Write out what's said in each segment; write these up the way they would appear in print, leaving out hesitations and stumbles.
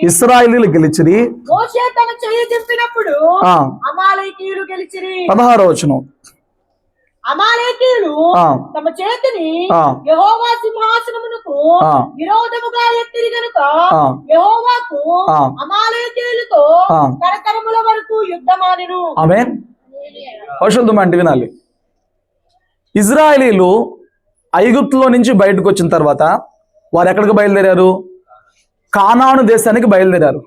ఇశ్రాయేలీయులు గెలిచిరి. మోషే తన చెయ్యి దింపినప్పుడు అమాలేకీయులు గెలిచిరి. 16వ వచనం. అమాలేకీయులు తమ చేతిని యెహోవా సింహాసనమునకు విరోధముగా ఎత్తిరి గనుక యెహోవాకు అమాలేకీయులతో తరతరముల వరకు యుద్ధమానెను. ఆమేన్. పరిశుద్ధమంటే వినాలి. ఇజ్రాయేలీలు ఐగుప్తులో నుంచి బయటకు వచ్చిన తర్వాత వారు ఎక్కడికి బయలుదేరారు? కానాను దేశానికి బయలుదేరారు.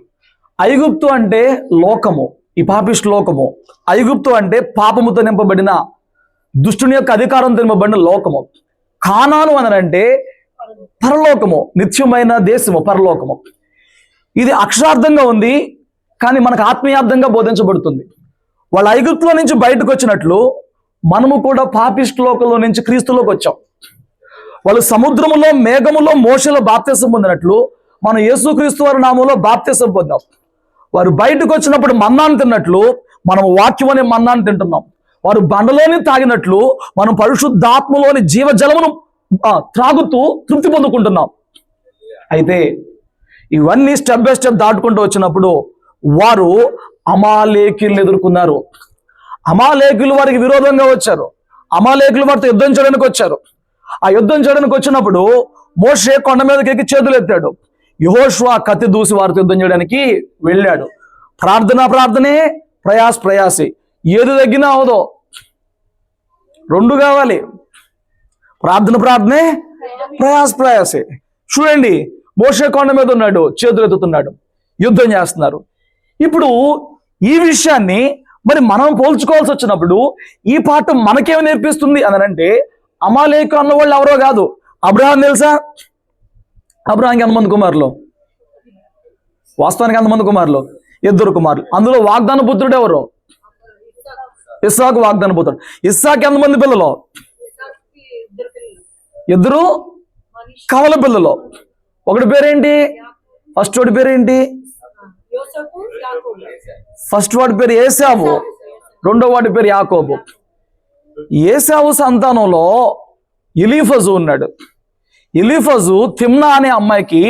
ఐగుప్తు అంటే లోకము, ఈ పాపిష్టి లోకము. ఐగుప్తు అంటే పాపముతో నింపబడిన దుష్టుని యొక్క అధికారంతో నింపబడిన లోకము. కానాను అనంటే పరలోకము, నిత్యమైన దేశము, పరలోకము. ఇది అక్షరార్థంగా ఉంది, కానీ మనకు ఆత్మీయార్థంగా బోధించబడుతుంది. వాళ్ళు ఐగుప్తులో నుంచి బయటకు వచ్చినట్లు మనము కూడా పాపిష్టి లోకంలో నుంచి క్రీస్తులోకి వచ్చాం. వాళ్ళు సముద్రములో మేఘములో మోషేలో బాప్తిసం పొందినట్లు మనం యేసుక్రీస్తు వారి నామంలో బాప్తిసం పొందాం. వారు బయటకు వచ్చినప్పుడు మన్నాను తిన్నట్లు మనం వాక్యం అనే మన్నాను తింటున్నాం. వారు బండలోని తాగినట్లు మనం పరిశుద్ధాత్మలోని జీవజలమును త్రాగుతూ తృప్తి పొందుకుంటున్నాం. అయితే ఇవన్నీ స్టెప్ బై స్టెప్ దాటుకుంటూ వచ్చినప్పుడు వారు అమాలేకీయులను ఎదుర్కొన్నారు. అమాలేకీయులు వారికి విరోధంగా వచ్చారు. అమాలేకీయులు వారితో యుద్ధం చేయడానికి వచ్చారు. ఆ యుద్ధం చేయడానికి వచ్చినప్పుడు మోషే కొండ మీదకి ఎక్కి చేతులు ఎత్తాడు. యెహోషువ కత్తి దూసి వారితో యుద్ధం చేయడానికి వెళ్ళాడు. ప్రార్థనే ప్రయాసే. ఏది తగ్గినా అవదో, రెండు కావాలి. ప్రార్థనే ప్రయాసే. చూడండి, మోషే కొండ మీద ఉన్నాడు, చేతులు ఎత్తుతున్నాడు, యుద్ధం చేస్తున్నారు. ఇప్పుడు ఈ విషయాన్ని మరి మనం పోల్చుకోవాల్సి వచ్చినప్పుడు ఈ పాఠం మనకేమి నేర్పిస్తుంది అని అంటే, అమాలేకు అన్న వాళ్ళు ఎవరో కాదు. అబ్రహాం తెలుసా? అబ్రహాంకి ఎంతమంది కుమారులు? వాస్తవానికి ఎంతమంది కుమారులు? 2 కుమారులు. అందులో వాగ్దాన పుత్రుడు ఎవరు? ఇస్సాకు వాగ్దాన పుత్రుడు. ఇస్సాకు ఎంతమంది పిల్లలు? 2 కవల పిల్లలు. ఒకటి పేరేంటి? ఫస్ట్ వాడి పేరేంటి? ఫస్ట్ వాడి పేరు ఏసావు, రెండో వాడి పేరు యాకోబు. ఏసావు సంతానంలో ఎలీఫజు ఉన్నాడు. ఎలీఫజు తిమ్నా అనే అమ్మాయికి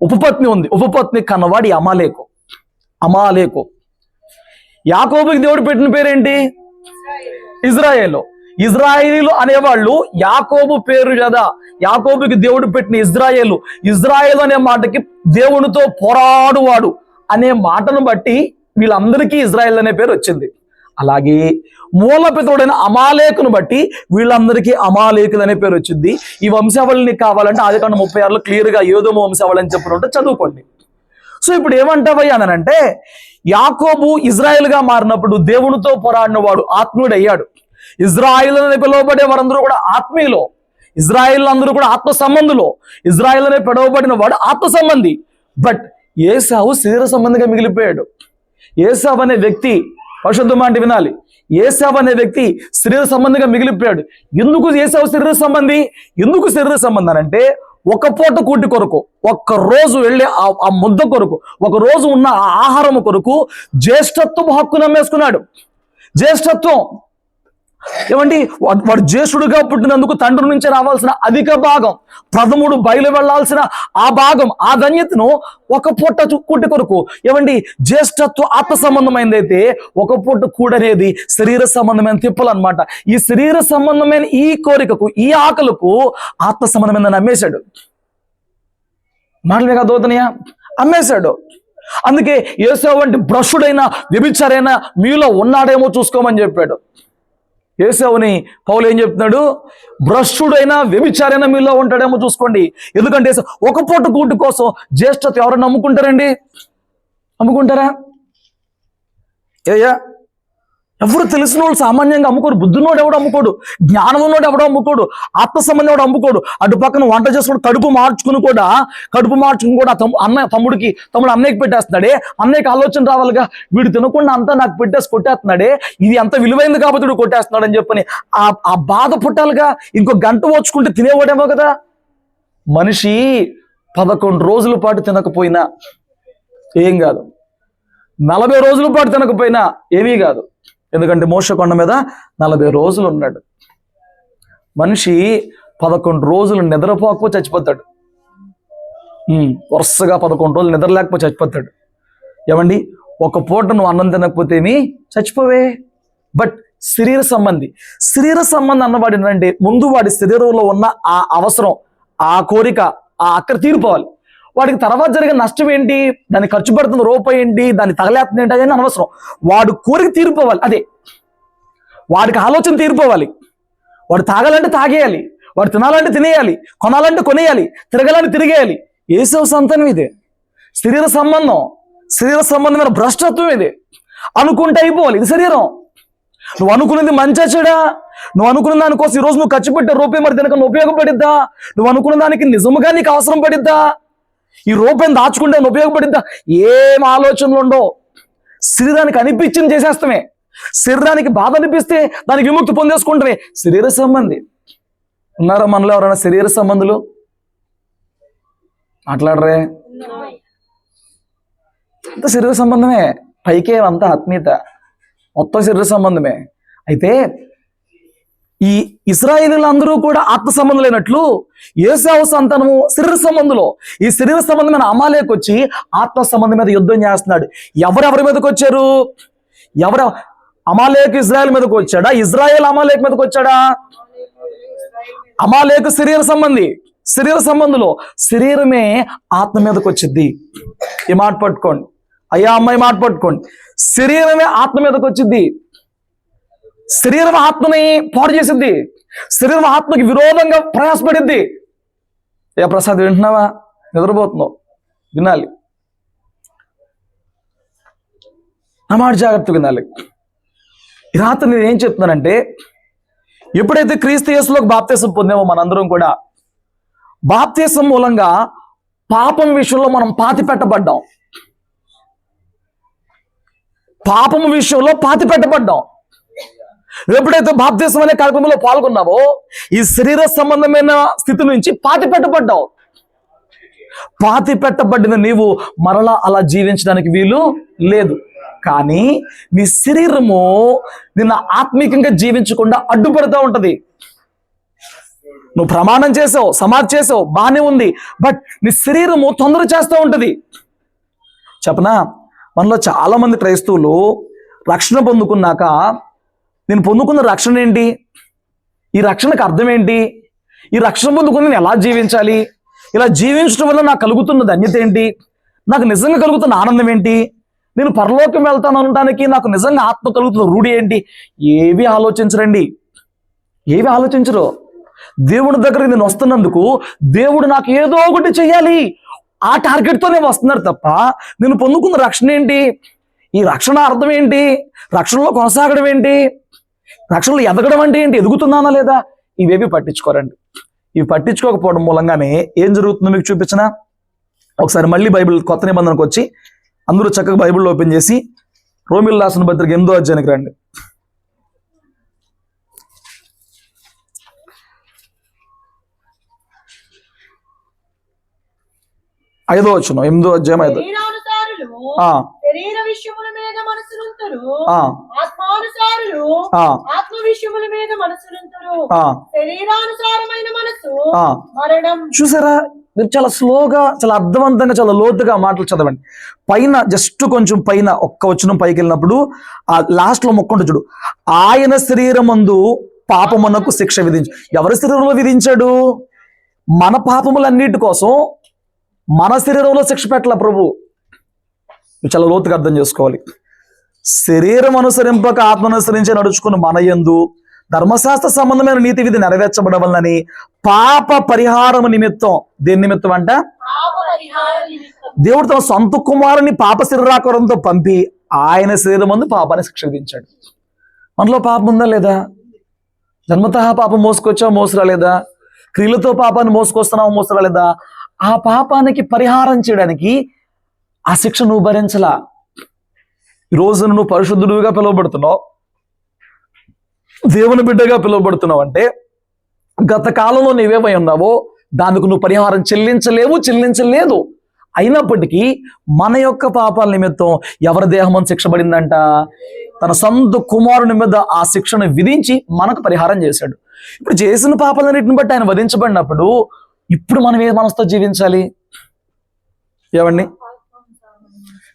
ఉపపత్ని ఉంది. ఉపపత్ని కన్నవాడి అమాలేకు. యాకోబుకి దేవుడు పెట్టిన పేరేంటి? ఇజ్రాయేలు. ఇజ్రాయేలు అనేవాళ్ళు యాకోబు పేరు కదా. యాకోబుకి దేవుడు పెట్టిన ఇజ్రాయేలు అనే మాటకి దేవునితో పోరాడువాడు అనే మాటను బట్టి వీళ్ళందరికీ ఇజ్రాయేల్ అనే పేరు వచ్చింది. అలాగే మూలపితుడైన అమాలేకును బట్టి వీళ్ళందరికీ అమాలేకులు అనే పేరు వచ్చింది. ఈ వంశావళిని కావాలంటే ఆదికాండం 36లో క్లియర్గా ఏదోమో వంశావళి అని చెప్పినట్టు చదువుకోండి. సో ఇప్పుడు ఏమంటావయ్యా అనంటే, యాకోబు ఇజ్రాయేల్గా మారినప్పుడు దేవునితో పోరాడిన వాడు ఆత్మీయుడు అయ్యాడు. ఇజ్రాయేల్ అని పిలువబడే వారందరూ కూడా ఆత్మీయులు. ఇజ్రాయేల్ అందరూ కూడా ఆత్మ సంబంధులు. ఇజ్రాయేల్ అనే పిలువబడిన వాడు ఆత్మ సంబంధి. బట్ ఏసావు శరీర సంబంధిగా మిగిలిపోయాడు. ఏసావు అనే వ్యక్తి, పరిశుద్ధం అంటే వినాలి, ఏసావు అనే వ్యక్తి శరీర సంబంధిగా మిగిలిపోయాడు. ఎందుకు ఏసావు శరీర సంబంధి? ఎందుకు శరీర సంబంధం అంటే, ఒక పూట కూటి కొరకు, ఒక్క రోజు వెళ్ళే ఆ ముద్ద కొరకు, ఒక రోజు ఉన్న ఆ ఆహారం కొరకు జ్యేష్ఠత్వం హక్కు నమ్మేసుకున్నాడు. జ్యేష్ఠత్వం ఏమండి? వాడు జ్యేష్ఠుడుగా పుట్టినందుకు తండ్రి నుంచి రావాల్సిన అధిక భాగం, ప్రథముడు బయలు వెళ్లాల్సిన ఆ భాగం, ఆ ధన్యతను ఒక పూట కూటి కొరకు, ఏమండి, జ్యేష్ఠత్వం ఆత్మ సంబంధమైనది అయితే ఒక పూట కూడనేది శరీర సంబంధమైన తిప్పలన్నమాట. ఈ శరీర సంబంధమైన ఈ కోరికకు, ఈ ఆకలకు ఆత్మ సంబంధమైన అమ్మేశాడు. మాటలే కాదు దోతనయా, అమ్మేశాడు. అందుకే ఏసావు వంటి భ్రష్టుడైన వ్యభిచారైన మీలో ఉన్నాడేమో చూసుకోమని చెప్పాడు. ఏసావుని పౌలు ఏం చెప్తున్నాడు? భ్రష్టుడైన వ్యభిచారైన మీలో ఉంటాడేమో చూసుకోండి. ఎందుకంటే ఒక పూట కూటి కోసం జ్యేష్ఠత ఎవరైనా నమ్ముకుంటారండి? అమ్ముకుంటారా? ఎవరు తెలిసిన వాళ్ళు సామాన్యంగా అమ్ముకోడు. బుద్ధునోడు ఎవడు అమ్ముకోడు, జ్ఞానం ఉన్నోడు ఎవడో అమ్ముకోడు, ఆత్మ సంబంధం ఎవడు అమ్ముకోడు. అటు పక్కన వంట చేసుకుని కడుపు మార్చుకుని కూడా తమ్ముడు అన్నయ్యకి పెట్టేస్తున్నాడే. అన్నయ్యకి ఆలోచన రావాలిగా, వీడు తినకుండా అంతా నాకు పెట్టేసి కొట్టేస్తున్నాడే, ఇది అంత విలువైంది కాబట్టి వీడు కొట్టేస్తున్నాడు అని చెప్పని ఆ బాధ పుట్టాలిగా. ఇంకో గంట వచ్చుకుంటే తినేవాడేమో కదా. మనిషి 11 రోజుల పాటు తినకపోయినా ఏం కాదు, 40 రోజుల పాటు తినకపోయినా ఏమీ కాదు. ఎందుకంటే మోషే కొండ మీద 40 రోజులు ఉన్నాడు. మనిషి 11 రోజులు నిద్రపోక చచ్చిపోతాడు. వరుసగా 11 రోజులు నిద్ర లేకపోతే చచ్చిపోతాడు. ఏమండి, ఒక పూట నువ్వు అన్నం తినకపోతే ఏమి చచ్చిపోవే. బట్ శరీర సంబంధి అన్నవాడు ఏంటంటే ముందు వాడి శరీరంలో ఉన్న ఆ అవసరం, ఆ కోరిక, ఆ అక్కడ తీరిపోవాలి. వాడికి తర్వాత జరిగే నష్టం ఏంటి, దానికి ఖర్చు పడుతున్న రూపాయి ఏంటి, దాన్ని తగలేస్తుంది ఏంటి, అదే అనవసరం. వాడు కోరిక తీరిపోవాలి. అదే వాడికి ఆలోచన తీరిపోవాలి. వాడు తాగాలంటే తాగేయాలి, వాడు తినాలంటే తినేయాలి, కొనాలంటే కొనేయాలి, తిరగాలంటే తిరిగేయాలి. ఏసవ సంతానం ఇదే. శరీర సంబంధమైన భ్రష్టత్వం ఇది. అనుకుంటే అయిపోవాలి. ఇది శరీరం. నువ్వు అనుకున్నది మంచి చెడా, నువ్వు అనుకున్న దానికోసం ఈరోజు నువ్వు ఖర్చు పెట్టే రూపాయి మరి దీనికన్నా ఉపయోగపడిద్దా? నువ్వు అనుకున్న దానికి నిజముగా నీకు అవసరం పడిద్దా? ఈ రూపాయిని దాచుకుంటే ఉపయోగపడిద్దా? ఏం ఆలోచనలు ఉండవు. శరీరానికి అనిపించింది చేసేస్తామే. శరీరానికి బాధ అనిపిస్తే దానికి విముక్తి పొందేసుకుంటామే. శరీర సంబంధి ఉన్నారా మనలో ఎవరైనా శరీర సంబంధులు? మాట్లాడరే. అంత శరీర సంబంధమే, పైకే అంతా ఆత్మీయత, మొత్తం శరీర సంబంధమే. అయితే ఈ ఇశ్రాయేలీయులందరూ కూడా ఆత్మ సంబంధులైనట్లు ఏశావు సంతానము శరీర సంబంధులు. ఈ శరీర సంబంధమైన అమాలేకు వచ్చి ఆత్మ సంబంధం మీద యుద్ధం చేస్తున్నాడు. ఎవరెవరి మీదకి వచ్చారు? అమాలేకు ఇజ్రాయెల్ మీదకి వచ్చాడా? ఇజ్రాయెల్ అమాలేకు మీదకి వచ్చాడా? అమాలేకు శరీర సంబంధులు. శరీరమే ఆత్మ మీదకి వచ్చింది. ఈ మాట పట్టుకోండి అయ్యా, అమ్మాయి మాట పట్టుకోండి. శరీరమే ఆత్మ మీదకి వచ్చింది. శరీరం ఆత్మని పాడు చేసిద్ది. శరీరం ఆత్మకి విరోధంగా ప్రయాసపడిద్ది. ఏ ప్రసాద్ వింటున్నావా? నిద్రపోతున్నావు, వినాలి. నా మాట జాగ్రత్తగా వినాలి. ఈ రాత్రి నేను ఏం చెప్తున్నానంటే, ఎప్పుడైతే క్రీస్తు యేసులోకి బాప్తీసం పొందామో మనందరం కూడా బాప్తీసం మూలంగా పాపం విషయంలో మనం పాతి పెట్టబడ్డాం. ఎప్పుడైతే బాప్తీసం అనే కార్యక్రమంలో పాల్గొన్నావో ఈ శరీర సంబంధమైన స్థితి నుంచి పాతి పెట్టబడిన నీవు మరలా అలా జీవించడానికి వీలు లేదు. కానీ నీ శరీరము నిన్ను ఆత్మీకంగా జీవించకుండా అడ్డుపడుతూ ఉంటది. నువ్వు ప్రమాణం చేసావు, సమాధి చేసావు, బాగానే ఉంది. బట్ నీ శరీరము తొందర చేస్తూ ఉంటది. చెప్పనా, మనలో చాలా మంది క్రైస్తవులు రక్షణ పొందుకున్నాక, నేను పొందుకున్న రక్షణ ఏంటి, ఈ రక్షణకు అర్థం ఏంటి, ఈ రక్షణ పొందుకుని నేను ఎలా జీవించాలి, ఇలా జీవించడం వల్ల నాకు కలుగుతున్న ధన్యత ఏంటి, నాకు నిజంగా కలుగుతున్న ఆనందం ఏంటి, నేను పరలోకం వెళ్తాను అనడానికి నాకు నిజంగా ఆత్మ కలుగుతున్న రూఢి ఏంటి, ఏవి ఆలోచించరు. దేవుడి దగ్గరికి నేను వస్తున్నందుకు దేవుడు నాకు ఏదో ఒకటి చెయ్యాలి, ఆ టార్గెట్తో నేను వస్తున్నారు తప్ప నేను పొందుకున్న రక్షణ ఏంటి, ఈ రక్షణ అర్థం ఏంటి, రక్షణలో కొనసాగడం ఏంటి, రక్షణలో ఎదగడం అంటే ఏంటి, ఎదుగుతున్నానా లేదా, ఇవేవి పట్టించుకోరండి. ఇవి పట్టించుకోకపోవడం మూలంగానే ఏం జరుగుతుందో మీకు చూపించిన. ఒకసారి మళ్ళీ బైబిల్ కొత్త నిబంధనకు వచ్చి అందరూ చక్కగా బైబిల్ ఓపెన్ చేసి రోమిల్ రాసిన పత్రిక 8వ అధ్యాయానికి రండి. 5వ వచనం, 8వ అధ్యాయం 5. శరీర విషయముల మీద మనసునుంతురు, ఆత్మానుసారులు ఆత్మ విషయముల మీద మనసునుంతురు. శరీరానుసారమైన మనసు మరణం. చూసారా, మీరు చాలా స్లోగా, చాలా అర్థవంతంగా, చాలా లోతుగా మాటలు చదవండి. పైన జస్ట్ కొంచెం పైన ఒక్క వచనం పైకి వెళ్ళినప్పుడు ఆ లాస్ట్ లో మొక్కంటు చూడు, ఆయన శరీరమందు పాపమునకు శిక్ష విధించు. ఎవరి శరీరంలో విధించాడు? మన పాపములన్నిటి కోసం మన శరీరంలో శిక్ష పెట్టాల ప్రభు. చాలా లోతుగా అర్థం చేసుకోవాలి. శరీరం అనుసరింపక ఆత్మ అనుసరించి నడుచుకుని మన యందు ధర్మశాస్త్ర సంబంధమైన నీతి విధి నెరవేర్చబడవలనని పాప పరిహారం నిమిత్తం. దేని నిమిత్తం అంట? దేవుడు తన సొంత కుమారుని పాప శరీరాకారంతో పంపి ఆయన శరీరం ముందు పాపాన్ని శిక్ష విధించాడు. మనలో పాపం ఉందా లేదా? జన్మతః పాపం మోసుకొచ్చా, మోసరాలేదా? క్రియలతో పాపాన్ని మోసుకొస్తున్నావు, మోసరాలేదా? ఆ పాపానికి పరిహారం చేయడానికి ఆ శిక్ష నువ్వు భరించలా. ఈరోజు నువ్వు పరిశుద్ధుడిగా పిలువబడుతున్నావు, దేవుని బిడ్డగా పిలువబడుతున్నావు అంటే గత కాలంలో నీవేమై ఉన్నావో దానికి నువ్వు పరిహారం చెల్లించలేదు. అయినప్పటికీ మన యొక్క పాపాల నిమిత్తం ఎవరి దేహం శిక్షపడిందంట? తన సొంత కుమారుని మీద ఆ శిక్షను విధించి మనకు పరిహారం చేశాడు. ఇప్పుడు చేసిన పాపాలన్నిటిని బట్టి ఆయన వధించబడినప్పుడు ఇప్పుడు మనం ఏ మనసుతో జీవించాలి? ఏమండి,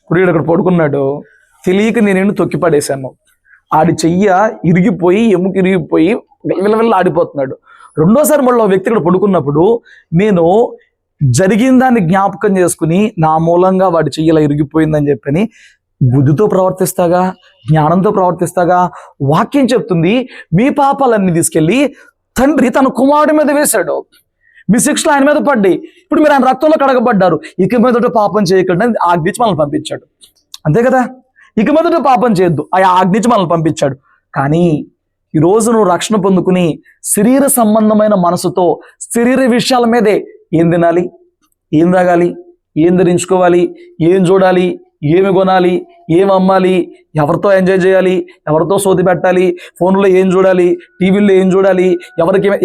ఇప్పుడు వీడు అక్కడ పడుకున్నాడు, తెలియక నేను తొక్కి పడేశాను, ఆడి చెయ్య ఇరిగిపోయి ఎముక ఇరిగిపోయి విలవిల్ల ఆడిపోతున్నాడు. రెండోసారి మళ్ళీ వ్యక్తి ఇక్కడ పడుకున్నప్పుడు నేను జరిగిన దాన్ని జ్ఞాపకం చేసుకుని నా మూలంగా వాడి చెయ్యలా ఇరిగిపోయిందని చెప్పని బుద్ధితో ప్రవర్తిస్తాగా, జ్ఞానంతో ప్రవర్తిస్తాగా. వాక్యం చెప్తుంది, మీ పాపాలన్నీ తీసుకెళ్ళి తండ్రి తన కుమారుడి మీద వేశాడు, మీ శిక్షలు ఆయన మీద పడ్డాయి, ఇప్పుడు మీరు ఆయన రక్తంలో కడగబడ్డారు, ఇక మీదట పాపం చేయకుండా ఆజ్ఞించి మనల్ని పంపించాడు. అంతే కదా, ఇక మీదట పాపం చేయొద్దు ఆ ఆజ్ఞించి మనల్ని పంపించాడు. కానీ ఈరోజు నువ్వు రక్షణ పొందుకుని శరీర సంబంధమైన మనసుతో శరీర విషయాల మీదే ఏం తినాలి, ఏం తాగాలి, ఏం ధరించుకోవాలి, ఏం చూడాలి, ఏమి కొనాలి, ఏం అమ్మాలి, ఎవరితో ఎంజాయ్ చేయాలి, ఎవరితో సోది పెట్టాలి, ఫోన్లో ఏం చూడాలి, టీవీలో ఏం చూడాలి,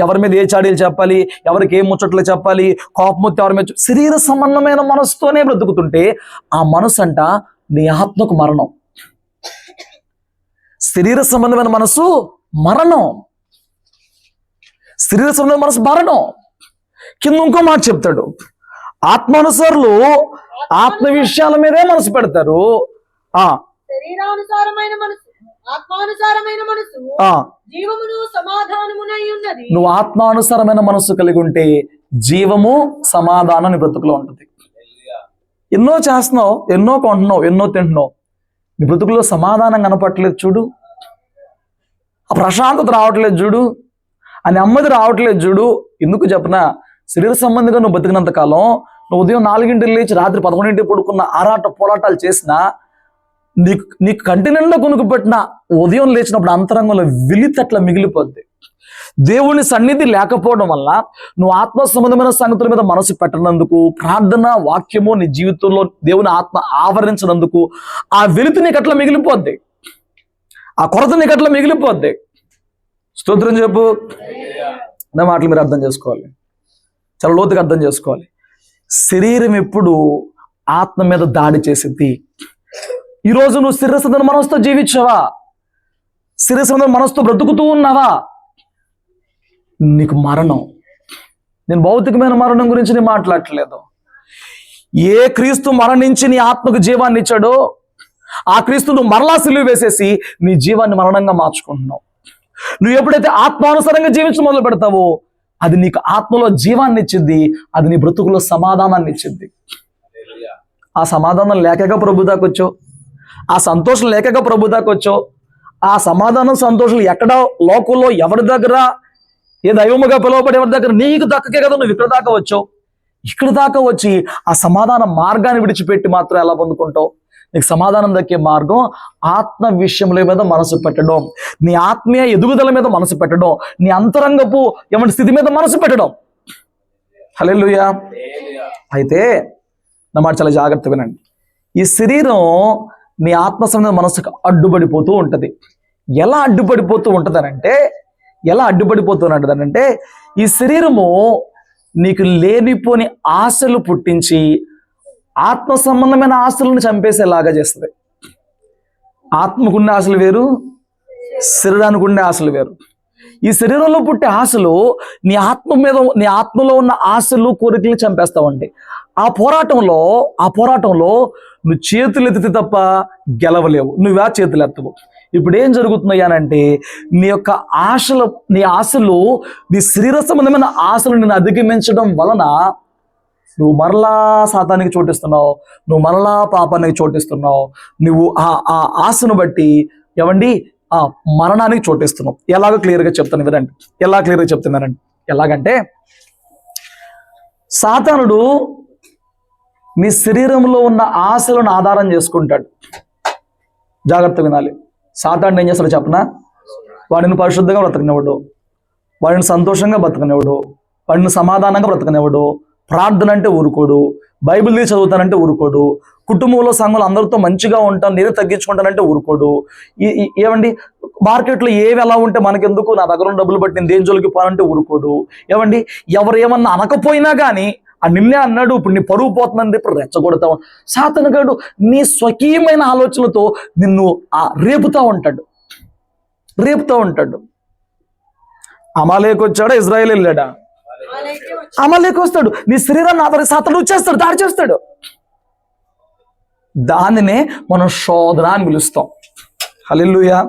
ఎవరి మీద ఏ చాడీలు చెప్పాలి, ఎవరికి ఏం ముచ్చట్లు చెప్పాలి, కోపమొత్తి ఎవరి మీద, శరీర సంబంధమైన మనసుతోనే బ్రతుకుతుంటే ఆ మనసు అంట నీ ఆత్మకు మరణం. శరీర సంబంధమైన మనసు మరణం, శరీర సంబంధమైన మనసు మరణం. కింద ఇంకో మాట చెప్తాడు, ఆత్మానుసారులు ఆత్మ విషయాల మీదే మనసు పెడతారు. శరీరానుసారమైన మనసు ఆత్మానుసారమైన మనసు జీవమును సమాధానమునై ఉన్నది. నువ్వు ఆత్మానుసారమైన మనసు కలిగి ఉంటే జీవము సమాధానం నీ బ్రతుకులో ఉంటుంది. ఎన్నో చేస్తున్నావు, ఎన్నో కొంటున్నావు, ఎన్నో తింటున్నావు, నీ బ్రతుకులో సమాధానం కనపట్లేదు చూడు, ఆ ప్రశాంతత రావట్లేదు చూడు, ఆ నెమ్మది రావట్లేదు చూడు. ఎందుకు చెప్పనా, శరీర సంబంధిగా నువ్వు బతికినంత కాలం నువ్వు ఉదయం 4 లేచి రాత్రి 11 పడుకున్న ఆరాట పోరాటాలు చేసినా నీకు కంటి నిండా కొనుక్కు పెట్టిన ఉదయం లేచినప్పుడు అంతరంగంలో విలితట్ల మిగిలిపోద్ది. దేవుని సన్నిధి లేకపోవడం వల్ల నువ్వు ఆత్మ సంబంధమైన సంగతుల మీద మనసు పెట్టనందుకు, ప్రార్థన వాక్యము నీ జీవితంలో దేవుని ఆత్మ ఆవరించినందుకు ఆ వెలితి నీకు అట్లా మిగిలిపోద్ది, ఆ కొరత నీకు అట్లా మిగిలిపోద్ది. స్తోత్రం చెప్పు. నా మాటలు మీరు అర్థం చేసుకోవాలి, చాలా లోతుగా అర్థం చేసుకోవాలి. శరీరం ఎప్పుడు ఆత్మ మీద దాడి చేసింది. ఈరోజు నువ్వు శరీర సంబంధ మనసుతో జీవించావా, శరీర సంబంధ మనసుతో బ్రతుకుతూ ఉన్నావా, నీకు మరణం. నేను భౌతికమైన మరణం గురించి నేను మాట్లాడట్లేదు. ఏ క్రీస్తు మరణించి నీ ఆత్మకు జీవాన్ని ఇచ్చాడో ఆ క్రీస్తు నువ్వు మరలా సిలువ వేసేసి నీ జీవాన్ని మరణంగా మార్చుకుంటున్నావు. నువ్వు ఎప్పుడైతే ఆత్మానుసారంగా జీవించడం మొదలు పెడతావో అది నీకు ఆత్మలో జీవాన్ని ఇచ్చింది, అది నీ బ్రతుకులో సమాధానాన్ని ఇచ్చింది. ఆ సమాధానం లేకగా ప్రభు దాకా వచ్చావు, ఆ సంతోషం లేకగా ప్రభు దాకా వచ్చావు. ఆ సమాధానం సంతోషం ఎక్కడ లోకంలో ఎవరి దగ్గర, ఏ దైవముగా పిలువబడి ఎవరి దగ్గర, నీకు దక్కకే కదా నువ్వు ఇక్కడ దాకా వచ్చావు. ఇక్కడ దాకా వచ్చి ఆ సమాధాన మార్గాన్ని విడిచిపెట్టి మాత్రం ఎలా పొందుకుంటావు? నీకు సమాధానం దక్కే మార్గం ఆత్మ విషయముల మీద మనసు పెట్టడం, నీ ఆత్మీయ ఎదుగుదల మీద మనసు పెట్టడం, నీ అంతరంగపు ఏమంటే స్థితి మీద మనసు పెట్టడం. హల్లెలూయా. అయితే నా మాట చాలా జాగ్రత్త వినండి. ఈ శరీరం నీ ఆత్మ సంబంధ మనసుకు అడ్డుపడిపోతూ ఉంటుంది. ఎలా అడ్డుపడిపోతూ ఉంటుందనంటే ఈ శరీరము నీకు లేనిపోని ఆశలు పుట్టించి ఆత్మ సంబంధమైన ఆశలను చంపేసేలాగా చేస్తుంది. ఆత్మకుండే ఆశలు వేరు, శరీరానికి ఉండే ఆశలు వేరు. ఈ శరీరంలో పుట్టే ఆశలు నీ ఆత్మలో ఉన్న ఆశలు కోరికలు చంపేస్తా ఉంటాయి. ఆ పోరాటంలో నువ్వు చేతులు ఎత్తితే తప్ప గెలవలేవు, నువ్వే చేతులు ఎత్తవు. ఇప్పుడు ఏం జరుగుతున్నాయానంటే నీ ఆశలు నీ శరీర సంబంధమైన ఆశలు నేను అధిగమించడం వలన నువ్వు మరలా సాతానికి చోటిస్తున్నావు, నువ్వు మరలా పాపానికి చోటిస్తున్నావు, నువ్వు ఆ ఆశను బట్టి ఆ మరణానికి చోటిస్తున్నావు. ఎలాగో క్లియర్గా చెప్తాను వినండి, ఎలాగంటే సాతానుడు నీ శరీరంలో ఉన్న ఆశలను ఆధారం చేసుకుంటాడు. జాగ్రత్త వినాలి. సాతానుడు ఏం చేస్తాడో చెప్పనా, వాడిని పరిశుద్ధంగా బ్రతకనివ్వడు, వాడిని సంతోషంగా బ్రతకనివ్వడు, వాడిని సమాధానంగా బ్రతకనివ్వడు, ప్రార్థన అంటే ఊరుకోడు, బైబిల్ చదువుతానంటే ఊరుకోడు, కుటుంబంలో సంఘంలో అందరితో మంచిగా ఉంటాను నేను తగ్గించుకుంటానంటే ఊరుకోడు. మార్కెట్లో ఏవి ఎలా ఉంటే మనకెందుకు, నా దగ్గర ఉన్న డబ్బులు బట్టి నేను దేని జోలికి పోనంటే ఊరుకోడు. ఎవరు ఏమన్నా అనకపోయినా కానీ ఆ నిన్నే అన్నాడు, ఇప్పుడు నీ పరువు పోతుందని ఇప్పుడు రెచ్చగొడతావు. సాతానుగాడు నీ స్వకీయమైన ఆలోచనలతో నిన్ను రేపుతా ఉంటాడు. అమాలేకు వచ్చాడా, ఇజ్రాయేల్ వెళ్ళాడా? అమాలేకు వస్తాడు. నీ శరీరాన్ని ఆధారి సాతానుడు వచ్చేస్తాడు, దాడి చేస్తాడు. దానినే మనం శోధన అని పిలుస్తాం. హల్లెలూయా.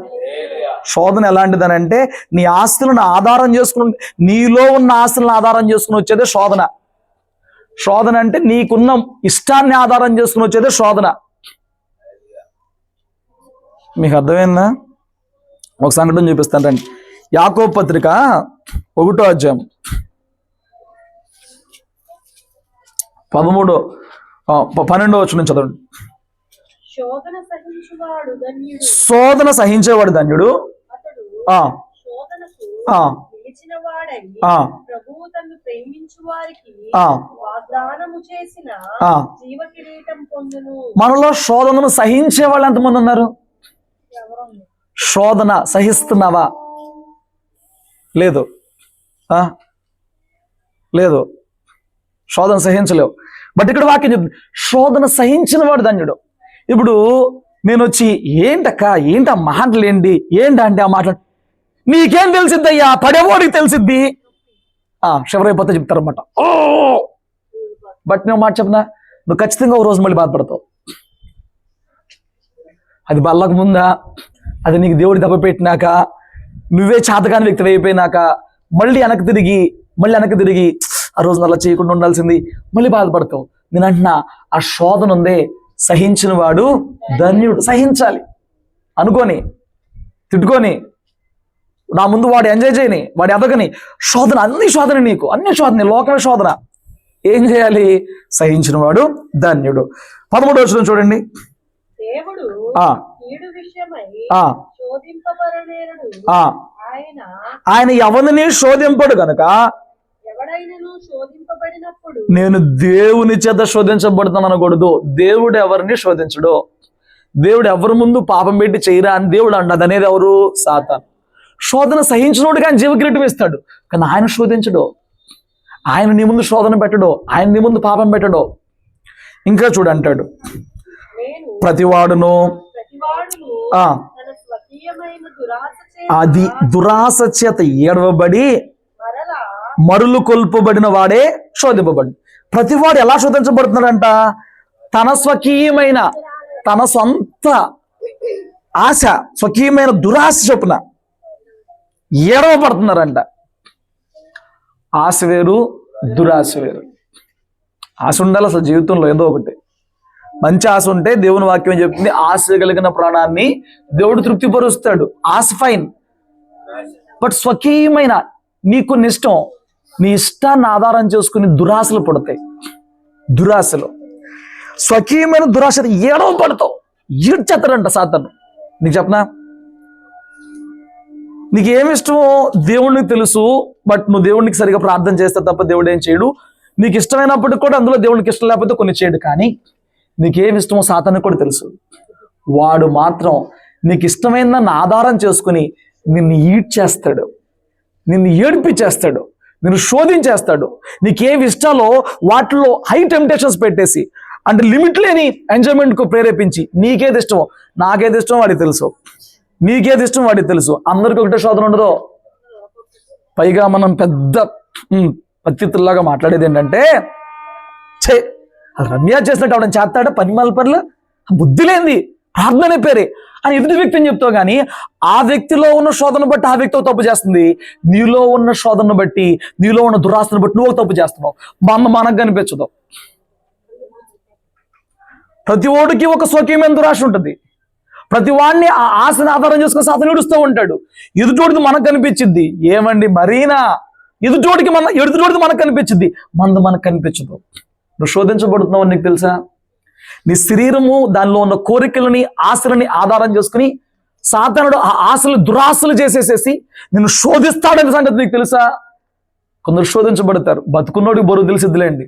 శోధన ఎలాంటిదనంటే నీ ఆస్తులను ఆధారం చేసుకుని, నీలో ఉన్న ఆస్తులను ఆధారం చేసుకుని వచ్చేదే శోధన. శోధన అంటే నీకున్న ఇష్టాన్ని ఆధారం చేసుకుని వచ్చేదే శోధన. మీకు అర్థమైందా? ఒక సంఘటన చూపిస్తాను రండి. యాకోబు పత్రిక 1వ అధ్యాయం 12వ వచనం చదవండి. శోధన సహించేవాడు ధన్యుడు, ప్రభువు తన్ను ప్రేమించు వారికి వాగ్దానము చేసిన జీవ కిరీటం పొందును. మనలో శోధనను సహించే వాళ్ళు ఎంతమంది ఉన్నారు? శోధన సహిస్తున్నావా? లేదు. లేదు, శోధన సహించలేవు. బట్ ఇక్కడ వాక్యం చెప్తుంది శోధన సహించిన వాడు ధన్యుడు. ఇప్పుడు నేను వచ్చి ఏంటా మాటలేంటి ఏంటంటే ఆ మాటలు నీకేం తెలిసిద్ది అయ్యా, పడేవాడికి తెలిసిద్ది, శివరైపోతే చెప్తారన్నమాట. బట్ నేను మాట చెప్పనా, నువ్వు ఖచ్చితంగా ఒక రోజు మళ్ళీ బాధపడతావు. అది బల్లకు ముందా, అది నీకు దేవుడి దెబ్బ పెట్టినాక, నువ్వే చేతకాని వ్యక్తి అయిపోయినాక మళ్ళీ వెనక్కి తిరిగి ఆ రోజు అలా చేయకుండా ఉండాల్సింది మళ్ళీ బాధపడతావు. నేను అంటున్నా ఆ శోధన ఉందే, సహించిన వాడు ధన్యుడు. సహించాలి అనుకోని, తిట్టుకొని, నా ముందు వాడు ఎంజాయ్ చేయని, వాడు ఎదగని, శోధన, అన్ని శోధన, నీకు అన్ని శోధన, లోకమే శోధన. ఏం చేయాలి? సహించిన వాడు ధన్యుడు. 13వ వచనం చూడండి. దేవుడు కీడు విషయమై శోధింపబడనేరడు. ఆయన ఎవరిని శోధింపడు గనుక ఎవడైనను శోధింపబడినప్పుడు నేను దేవుని చేత శోధించబడుతాను అనకూడదు. దేవుడు ఎవరిని శోధించడు. దేవుడు ఎవరి ముందు పాపం పెట్టి చేయరా అని దేవుడు అన్నది అనేది ఎవరు? సాతాను. శోధన సహించినోడు కానీ జీవకిరీటం ఇస్తాడు, కానీ ఆయన శోధించడు. ఆయన నీ ముందు శోధన పెట్టడు, ఆయన నీ ముందు పాపం పెట్టడు. ఇంకా చూడు అంటాడు, ప్రతివాడును అది దురాశ చేత ఏడవబడి మరులు కొల్పబడిన వాడే శోధింపబడి. ప్రతివాడు ఎలా శోధించబడుతున్నాడంట? తన స్వకీయమైన, తన సొంత ఆశ, స్వకీయమైన దురాశ చొప్పున ఏడవబడుతున్నారంట. ఆశ వేరు, దురాశ వేరు. ఆశ ఉండాలి అసలు జీవితంలో, ఏదో ఒకటి మంచి ఆశ ఉంటే దేవుని వాక్యం చెప్తుంది, ఆశ కలిగిన ప్రాణాన్ని దేవుడు తృప్తిపరుస్తాడు. ఆశ ఫైన్, బట్ స్వకీయమైన నీకు ఇష్టం, నీ ఇష్టాన్ని ఆధారం చేసుకుని దురాశలు పడతాయి. దురాశలు, స్వకీయమైన దురాశ ఏడవ పడతావు, ఈడ్చేస్తాడంట సాతాను. నీకు చెప్పనా, నీకు ఏమిష్టమో దేవుడికి తెలుసు, బట్ నువ్వు దేవుడికి సరిగా ప్రార్థన చేస్తే తప్ప దేవుడు ఏం చేయడు. నీకు ఇష్టమైనప్పటికి కూడా అందులో దేవుడికి ఇష్టం లేకపోతే కొన్ని చేయడు. కానీ నీకేమి ఇష్టమో సాతానికి కూడా తెలుసు. వాడు మాత్రం నీకు ఇష్టమైందాన్ని ఆధారం చేసుకుని నిన్ను ఈడ్చేస్తాడు, నిన్ను ఏడిపించేస్తాడు, నిన్ను శోధించేస్తాడు. నీకేమి ఇష్టాలో వాటిలో హై టెంప్టేషన్స్ పెట్టేసి, అంటే లిమిట్ లేని ఎంజాయ్మెంట్కు ప్రేరేపించి, నీకేది ఇష్టమో నాకేది ఇష్టమో వాడికి తెలుసు, నీకేది ఇష్టం వాడికి తెలుసు. అందరికీ ఒకటే శోధన ఉండదు. పైగా మనం పెద్ద పత్తితుల్లాగా మాట్లాడేది ఏంటంటే, రమ్య చేసినట్టు అవడం చేస్తాడ పని మల్పర్లు, బుద్ధి లేనిది, ప్రార్థన పేరే అని ఎదుటి వ్యక్తిని చెప్తావు. కానీ ఆ వ్యక్తిలో ఉన్న శోధన బట్టి ఆ వ్యక్తి తప్పు చేస్తుంది. నీలో ఉన్న శోధన బట్టి, నీలో ఉన్న దురాశను బట్టి నువ్వు తప్పు చేస్తున్నావు. మనకు కనిపించదు. ప్రతి ఓడికి ఒక స్వకీయమైన దురాశ ఉంటుంది. ప్రతి వాడిని ఆ ఆశని ఆధారం చేసుకుని సాధన ఏడుస్తూ ఉంటాడు. ఎదుటోడిది మనకు కనిపించింది, ఏమండి మరీనా ఎదుటోడిది మనకు కనిపించింది, మనకు కనిపించదు. నువ్వు శోధించబడుతున్నావు నీకు తెలుసా? నీ శరీరము, దానిలో ఉన్న కోరికలని, ఆశలని ఆధారం చేసుకుని సాతానుడు ఆ ఆశలు, దురాశలు చేసేసేసి నిన్ను శోధిస్తాడనే సంగతి నీకు తెలుసా? కొందరు శోధించబడతారు. బతుకున్నోడికి బరువు తెలిసిద్దిలేండి,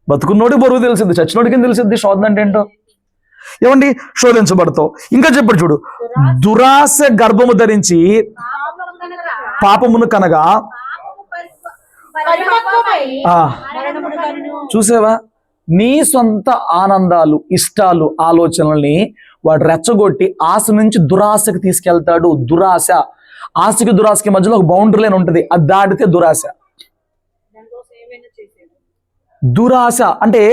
బతుకున్నోడికి బరువు తెలిసిద్ది, చచ్చినోడికి తెలిసిద్ది శోధన అంటే ఏంటో. ఏమండి, శోధించబడతావు. ఇంకా చెప్పడు చూడు, దురాశ గర్భము ధరించి పాపమును కనగా. చూసావా, నీ సొంత ఆనందాలు, ఇష్టాలు, ఆలోచనల్ని వాడు రెచ్చగొట్టి ఆశ నుంచి దురాశకి తీసుకెళ్తాడు. దురాశ, ఆశకి దురాశకి మధ్యలో ఒక బౌండరీ లైన్ ఉంటుంది, అది దాటితే దురాశ. దురాశ అంటే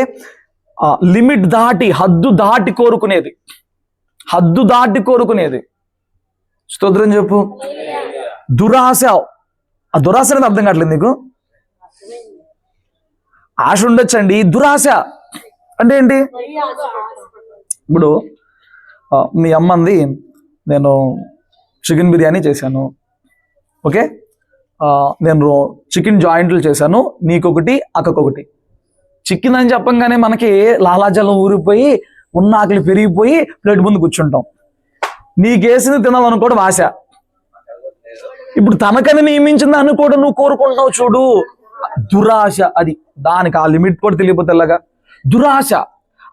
లిమిట్ దాటి, హద్దు దాటి కోరుకునేది, హద్దు దాటి కోరుకునేది. స్తోత్రం చెప్పు. దురాశ. ఆ దురాశ అనేది అర్థం కావట్లేదు నీకు? ఆశ ఉండొచ్చండి, దురాశ అంటే ఏంటి? ఇప్పుడు మీ అమ్మంది, నేను చికెన్ బిర్యానీ చేశాను, ఓకే, నేను చికెన్ జాయింట్లు చేశాను, నీకొకటి అక్కకొకటి. చికెన్ అని చెప్పంగానే మనకి లాలాజలం ఊరిపోయి ఉన్న ఆకలి పెరిగిపోయి ప్లేట్ ముందు కూర్చుంటాం. నీకేసింది తినాలనుకోవడం ఆశ. ఇప్పుడు తనకని నియమించిన దాన్ని కూడా నువ్వు కోరుకుంటున్నావు చూడు, దురాశ. అది దానికి ఆ లిమిట్ కూడా తెలియపోతే ఎలాగా? దురాశ.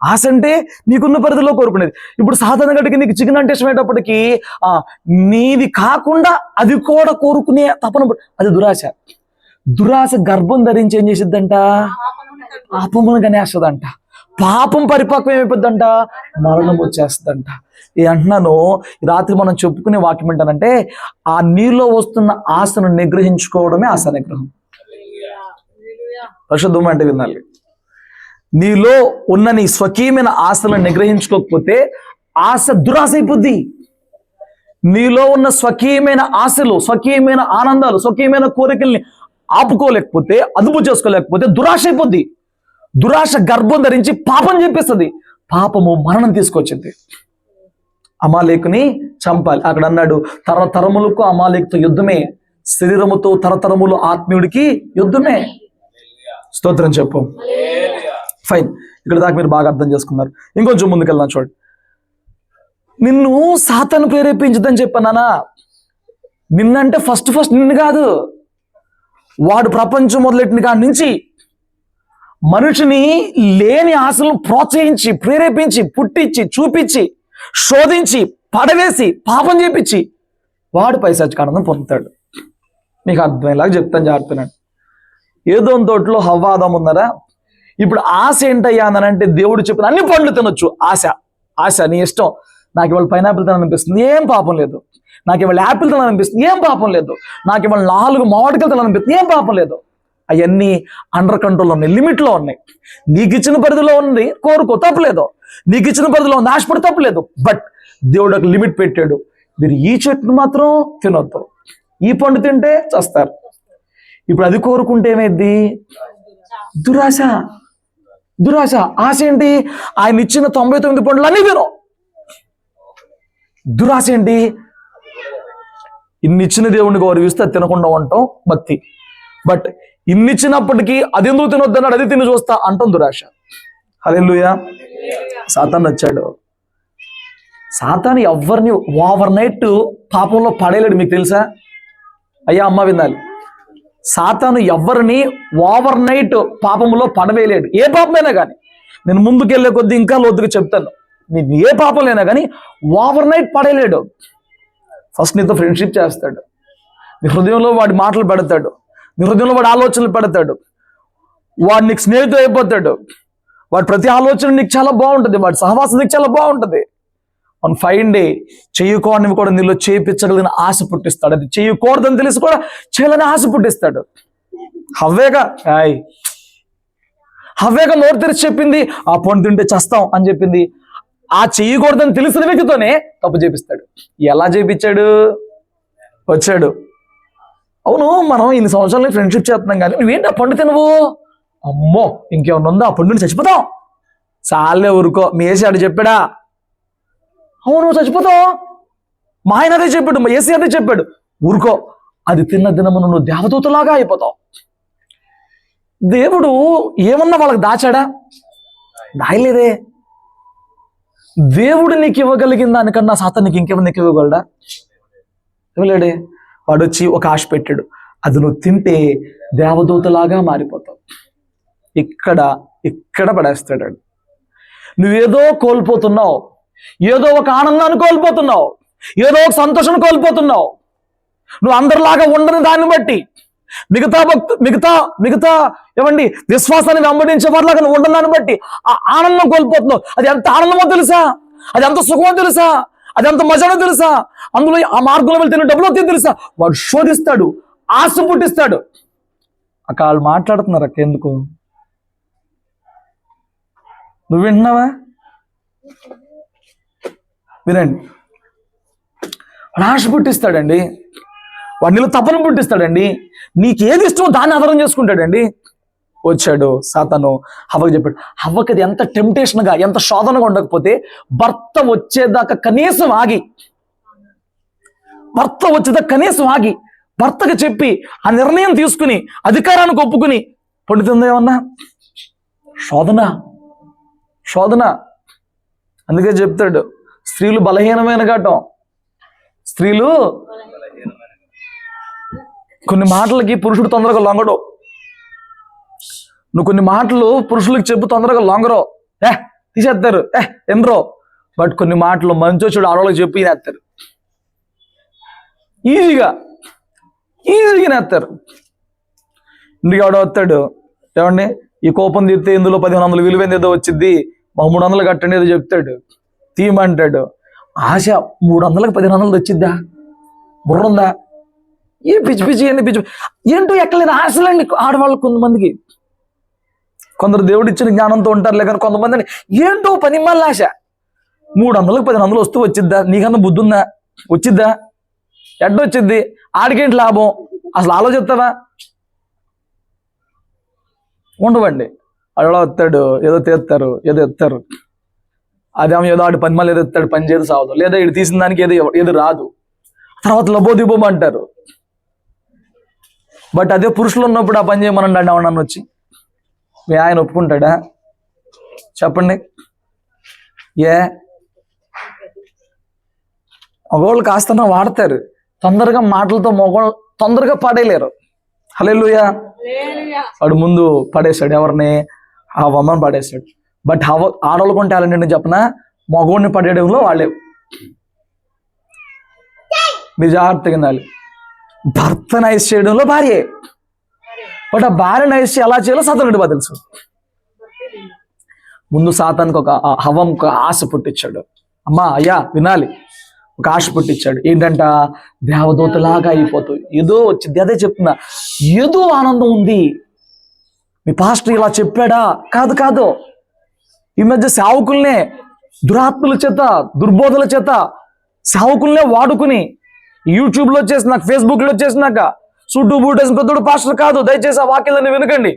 ఆశ అంటే నీకున్న పరిధిలో కోరుకునేది. ఇప్పుడు సాధారణ గడికి నీకు చికెన్ అంటే ఇష్టమయ్యేటప్పటికి నీది కాకుండా అది కూడా కోరుకునే తపన, అది దురాశ. దురాశ గర్భం ధరించి ఏం చేసిద్దంట? పాపమును గనేస్తుందంట. పాపం పరిపక్వం ఏమైపోద్దంట? మరణం వచ్చేస్తుందంట. అంటున్నాను, రాత్రి మనం చెప్పుకునే వాక్యం ఏంటంటే, ఆ నీలో వస్తున్న ఆశను నిగ్రహించుకోవడమే ఆశ నిగ్రహం. పరిశుద్ధం అంటే వినాలి. నీలో ఉన్న నీ స్వకీయమైన ఆశలను నిగ్రహించుకోకపోతే ఆశ దురాశ అయిపోద్ది. నీలో ఉన్న స్వకీయమైన ఆశలు, స్వకీయమైన ఆనందాలు, స్వకీయమైన కోరికల్ని ఆపుకోలేకపోతే, అదుపు చేసుకోలేకపోతే దురాశ అయిపోద్ది. దురాశ గర్భం ధరించి పాపం చెప్పేస్తుంది. పాపము మరణం తీసుకొచ్చింది. అమాలేకుని చంపాలి. అక్కడ అన్నాడు, తరతరములకు అమాలేకుతో యుద్ధమే, శరీరముతో తరతరములు ఆత్మీయుడికి యుద్ధమే. స్తోత్రం చెప్పు. ఫైన్, ఇక్కడ దాకా మీరు బాగా అర్థం చేసుకున్నారు. ఇంకొంచెం ముందుకెళ్దాం చూడండి. నిన్ను సాతాను ప్రేరేపించదని చెప్పానా? నిన్నంటే ఫస్ట్ నిన్ను కాదు, వాడు ప్రపంచం మొదలెట్టిన కాడి నుంచి మనిషిని లేని ఆశలను ప్రోత్సహించి, ప్రేరేపించి, పుట్టించి, చూపించి, శోధించి, పడవేసి, పాపం చేపించి వాడు పైశాచిక ఆనందం పొందుతాడు. మీకు అర్థమయ్యేలాగా చెప్తాను, జాగ్రత్తనండి. ఏదో తోటలో హవ్వ ఆదాము ఉన్నారా? ఇప్పుడు ఆశ ఏంటయ్యా అని అంటే, దేవుడు చెప్పిన అన్ని పండ్లు తినొచ్చు. ఆశ, ఆశ నీ ఇష్టం. నాకు ఇవాళ పైనాపిల్ తినాలనిపిస్తుంది, ఏం పాపం లేదు. నాకు ఇవాళ యాపిల్ తినాలనిపిస్తుంది, ఏం పాపం లేదు. నాకు ఇవాళ 4 మామిడికాయలు తినాలనిపిస్తుంది, ఏం పాపం లేదు. అవన్నీ అండర్ కంట్రోల్లో ఉన్నాయి, లిమిట్లో ఉన్నాయి. నీకు ఇచ్చిన పరిధిలో ఉంది, కోరుకో, తప్పలేదు. నీకు ఇచ్చిన పరిధిలో ఉంది, ఆశపడి తప్పలేదు. బట్ దేవుడు ఒక లిమిట్ పెట్టాడు. మీరు ఈ చెట్టును మాత్రం తినొద్దు, ఈ పండు తింటే చస్తారు. ఇప్పుడు అది కోరుకుంటే ఏమైంది? దురాశ. దురాశ. ఆశ ఏంటి? ఆయన ఇచ్చిన 99 పండ్లు అన్నీ తిను. దురాశ ఏంటి? ఇన్నిచ్చిన దేవుడిని గౌరవిస్తే అది తినకుండా ఉంటాం, భక్తి. బట్ ఇన్నిచ్చినప్పటికీ అది ఎందుకు తినొద్దన్నాడు, అది తిని చూస్తా అంటాం, దురాశ. హల్లెలూయా. సాతాను వచ్చాడు. సాతాను ఎవరిని ఓవర్ నైట్ పాపంలో పడేయలేడు. మీకు తెలుసా? అయ్యా అమ్మ వినాలి. సాతాను ఎవరిని ఓవర్ నైట్ పాపంలో పడవేయలేడు. ఏ పాపమైనా కానీ, నేను ముందుకెళ్లే కొద్దీ ఇంకా లోతుగా చెప్తాను. నీకు ఏ పాపంలైనా కానీ ఓవర్ నైట్ పడేయలేడు. ఫస్ట్ నీతో ఫ్రెండ్షిప్ చేస్తాడు, నీ హృదయంలో వాడి మాటలు పెడతాడు, నీ హృదయంలో వాడి ఆలోచనలు పెడతాడు, వాడు నీకు స్నేహితుడు అయిపోతాడు. వాడి ప్రతి ఆలోచన నీకు చాలా బాగుంటుంది, వాడి సహవాసం నీకు చాలా బాగుంటుంది. ఆన్ ఫైన్ డే చేయకూడనివి కూడా నీలో చేయించగలిగిన ఆశ పుట్టిస్తాడు. అది చేయకూడదని తెలిసి కూడా చేయాలని ఆశ పుట్టిస్తాడు. హవ్వేగా నోరు తెరిచి చెప్పింది, ఆ పండు తింటే చస్తాం అని చెప్పింది. ఆ చేయకూడదని తెలిసిన వ్యక్తితోనే తప్పు చేపిస్తాడు. ఎలా చేపించాడు? వచ్చాడు. అవును, మనం ఇన్ని సంవత్సరాలు ఫ్రెండ్షిప్ చేస్తున్నాం కానీ నువ్వేంటి ఆ పండు తినవు? అమ్మో, ఇంకేమన్నా ఉందో, ఆ పండుని చచ్చిపోతాం. చాలే ఊరుకో, మీ ఏసీ అడు చెప్పాడా? అవును చచ్చిపోతావు. మా ఆయన అదే చెప్పాడు, మా ఏసీ అదే చెప్పాడు. ఊరుకో, అది తిన్న దినమును నువ్వు దేవదూతలాగా అయిపోతావు. దేవుడు ఏమన్నా వాళ్ళకి దాచాడా? దాయలేదే. దేవుడు నీకు ఇవ్వగలిగిన దానికన్నా సాతాను నీకు ఇంకేమన్నా నీకు ఇవ్వగలడా? ఇవ్వలేడే. వాడు వచ్చి ఒక ఆశ పెట్టాడు, అది నువ్వు తింటే దేవదూతలాగా మారిపోతావు. ఇక్కడ పడేస్తాడు. నువ్వేదో కోల్పోతున్నావు, ఏదో ఒక ఆనందాన్ని కోల్పోతున్నావు, ఏదో ఒక సంతోషాన్ని కోల్పోతున్నావు. నువ్వు అందరిలాగా ఉండని దాన్ని బట్టి, మిగతా ఏమండి విశ్వాసాన్ని వెంబడించే వారిలాగా నువ్వు ఉండని దాన్ని బట్టి ఆ ఆనందం కోల్పోతున్నావు. అది ఎంత ఆనందమో తెలుసా? అది ఎంత సుఖమో తెలుసా? అది ఎంత మజానో తెలుసా? అందులో ఆ మార్గంలో వెళ్తే డబ్బులు వస్తుంది తెలుసా? వాడు శోధిస్తాడు, ఆశ పుట్టిస్తాడు. అక్క వాళ్ళు మాట్లాడుతున్నారు అక్క, ఎందుకు నువ్వు వింటున్నావా? వినండి, వాడు ఆశ పుట్టిస్తాడండి, వాడు నీళ్ళు తపన పుట్టిస్తాడండి, నీకేది ఇష్టమో దాన్ని ఆధారం చేసుకుంటాడండి. వచ్చాడు సాతాను హవ్వకి చెప్పాడు. హవ్వకి అది ఎంత టెంప్టేషన్గా, ఎంత శోధనగా ఉండకపోతే భర్త వచ్చేదాకా కనీసం ఆగి భర్తకు చెప్పి ఆ నిర్ణయం తీసుకుని అధికారానికి ఒప్పుకుని పొందుతుందేమన్నా? శోధన. అందుకే చెప్తాడు, స్త్రీలు బలహీనమైన ఘటం. స్త్రీలు కొన్ని మాటలకి పురుషుడు తొందరగా లొంగడు. నువ్వు కొన్ని మాటలు పురుషులకు చెప్పు, తొందరగా లొంగరో, తీసేస్తారు, ఎందరో. బట్ కొన్ని మాటలు మంచోచుడు ఆడవాళ్ళకి చెప్పి నేస్తారు, ఈజీగా నేస్తారు. ఇందుకు ఎవడో వస్తాడు, ఏమండి ఈ కోపం తీస్తే ఇందులో 1500 విలువైంది ఏదో వచ్చింది, మాకు 300 కట్టండి ఏదో చెప్తాడు, తీయమంటాడు. ఆశ 300కి 1500 వచ్చిద్దా? బుర్రుందా? ఏ పిచ్చి ఏంటో ఎక్కలేని ఆశలండి ఆడవాళ్ళు. కొంతమందికి, కొందరు దేవుడు ఇచ్చిన జ్ఞానంతో ఉంటారులే, కానీ కొంతమంది ఏంటో పని మళ్ళీ ఆశ. 300కి 1500 వస్తూ వచ్చిద్దా? నీకన్నా బుద్ధి ఉందా? వచ్చిద్దా? ఎడ్డొచ్చిద్ది, ఆడికేంటి లాభం? అసలు ఆలోచిస్తావా? ఉండవండి. అలా వస్తాడు, ఏదో తీస్తారు, ఏదో ఎత్తారు, అదేమో ఏదో ఆడి పని మళ్ళీ ఏదో ఎత్తాడు, పని చేసి సావదు, లేదా ఇటు తీసిన దానికి ఏది రాదు, తర్వాత లబోదిబోం అంటారు. బట్ అదే పురుషులు ఉన్నప్పుడు ఆ పని చేయమనండి అండి నన్ను వచ్చి, మీ ఆయన ఒప్పుకుంటాడా? చెప్పండి. మగవాళ్ళు కాస్త వాడతారు, తొందరగా మాటలతో మగవాళ్ళు తొందరగా పడేయలేరు. హల్లెలూయా. వాడు ముందు పడేశాడు ఎవరిని? హవ్వని పడేశాడు. బట్ ఆడవాళ్ళకు టాలెంట్ ఏంటని చెప్పిన, మగవాడిని పడేయడంలో వాళ్ళే. మీరు జాగ్రత్తగా వినాలి. భర్త నైస్ చేయడంలో భార్యే, బట్ ఆ భార్య నైస్ ఎలా చేయాలో సాతానుడికి బాగా తెలుసు. ముందు సాతానికి హవ్వకు ఒక ఆశ పుట్టించాడు. అమ్మా అయ్యా వినాలి, ఒక ఆశ పుట్టించాడు. ఏంటంట? దేవదూతలాగా అయిపోతుంది, ఏదో వచ్చింది. అదే చెప్తున్నా, ఏదో ఆనందం ఉంది. మీ పాస్టర్ ఇలా చెప్పాడా? కాదు. ఈ మధ్య సేవకుల్నే దురాత్మల చేత, దుర్బోధల చేత సేవకుల్నే వాడుకుని యూట్యూబ్లో వచ్చేసినాక, ఫేస్బుక్లో వచ్చేసినాక చుట్టూ బూటేసిన పెద్దోడు పాస్టర్ కాదు. దయచేసి ఆ వాక్యాలని వినకండి.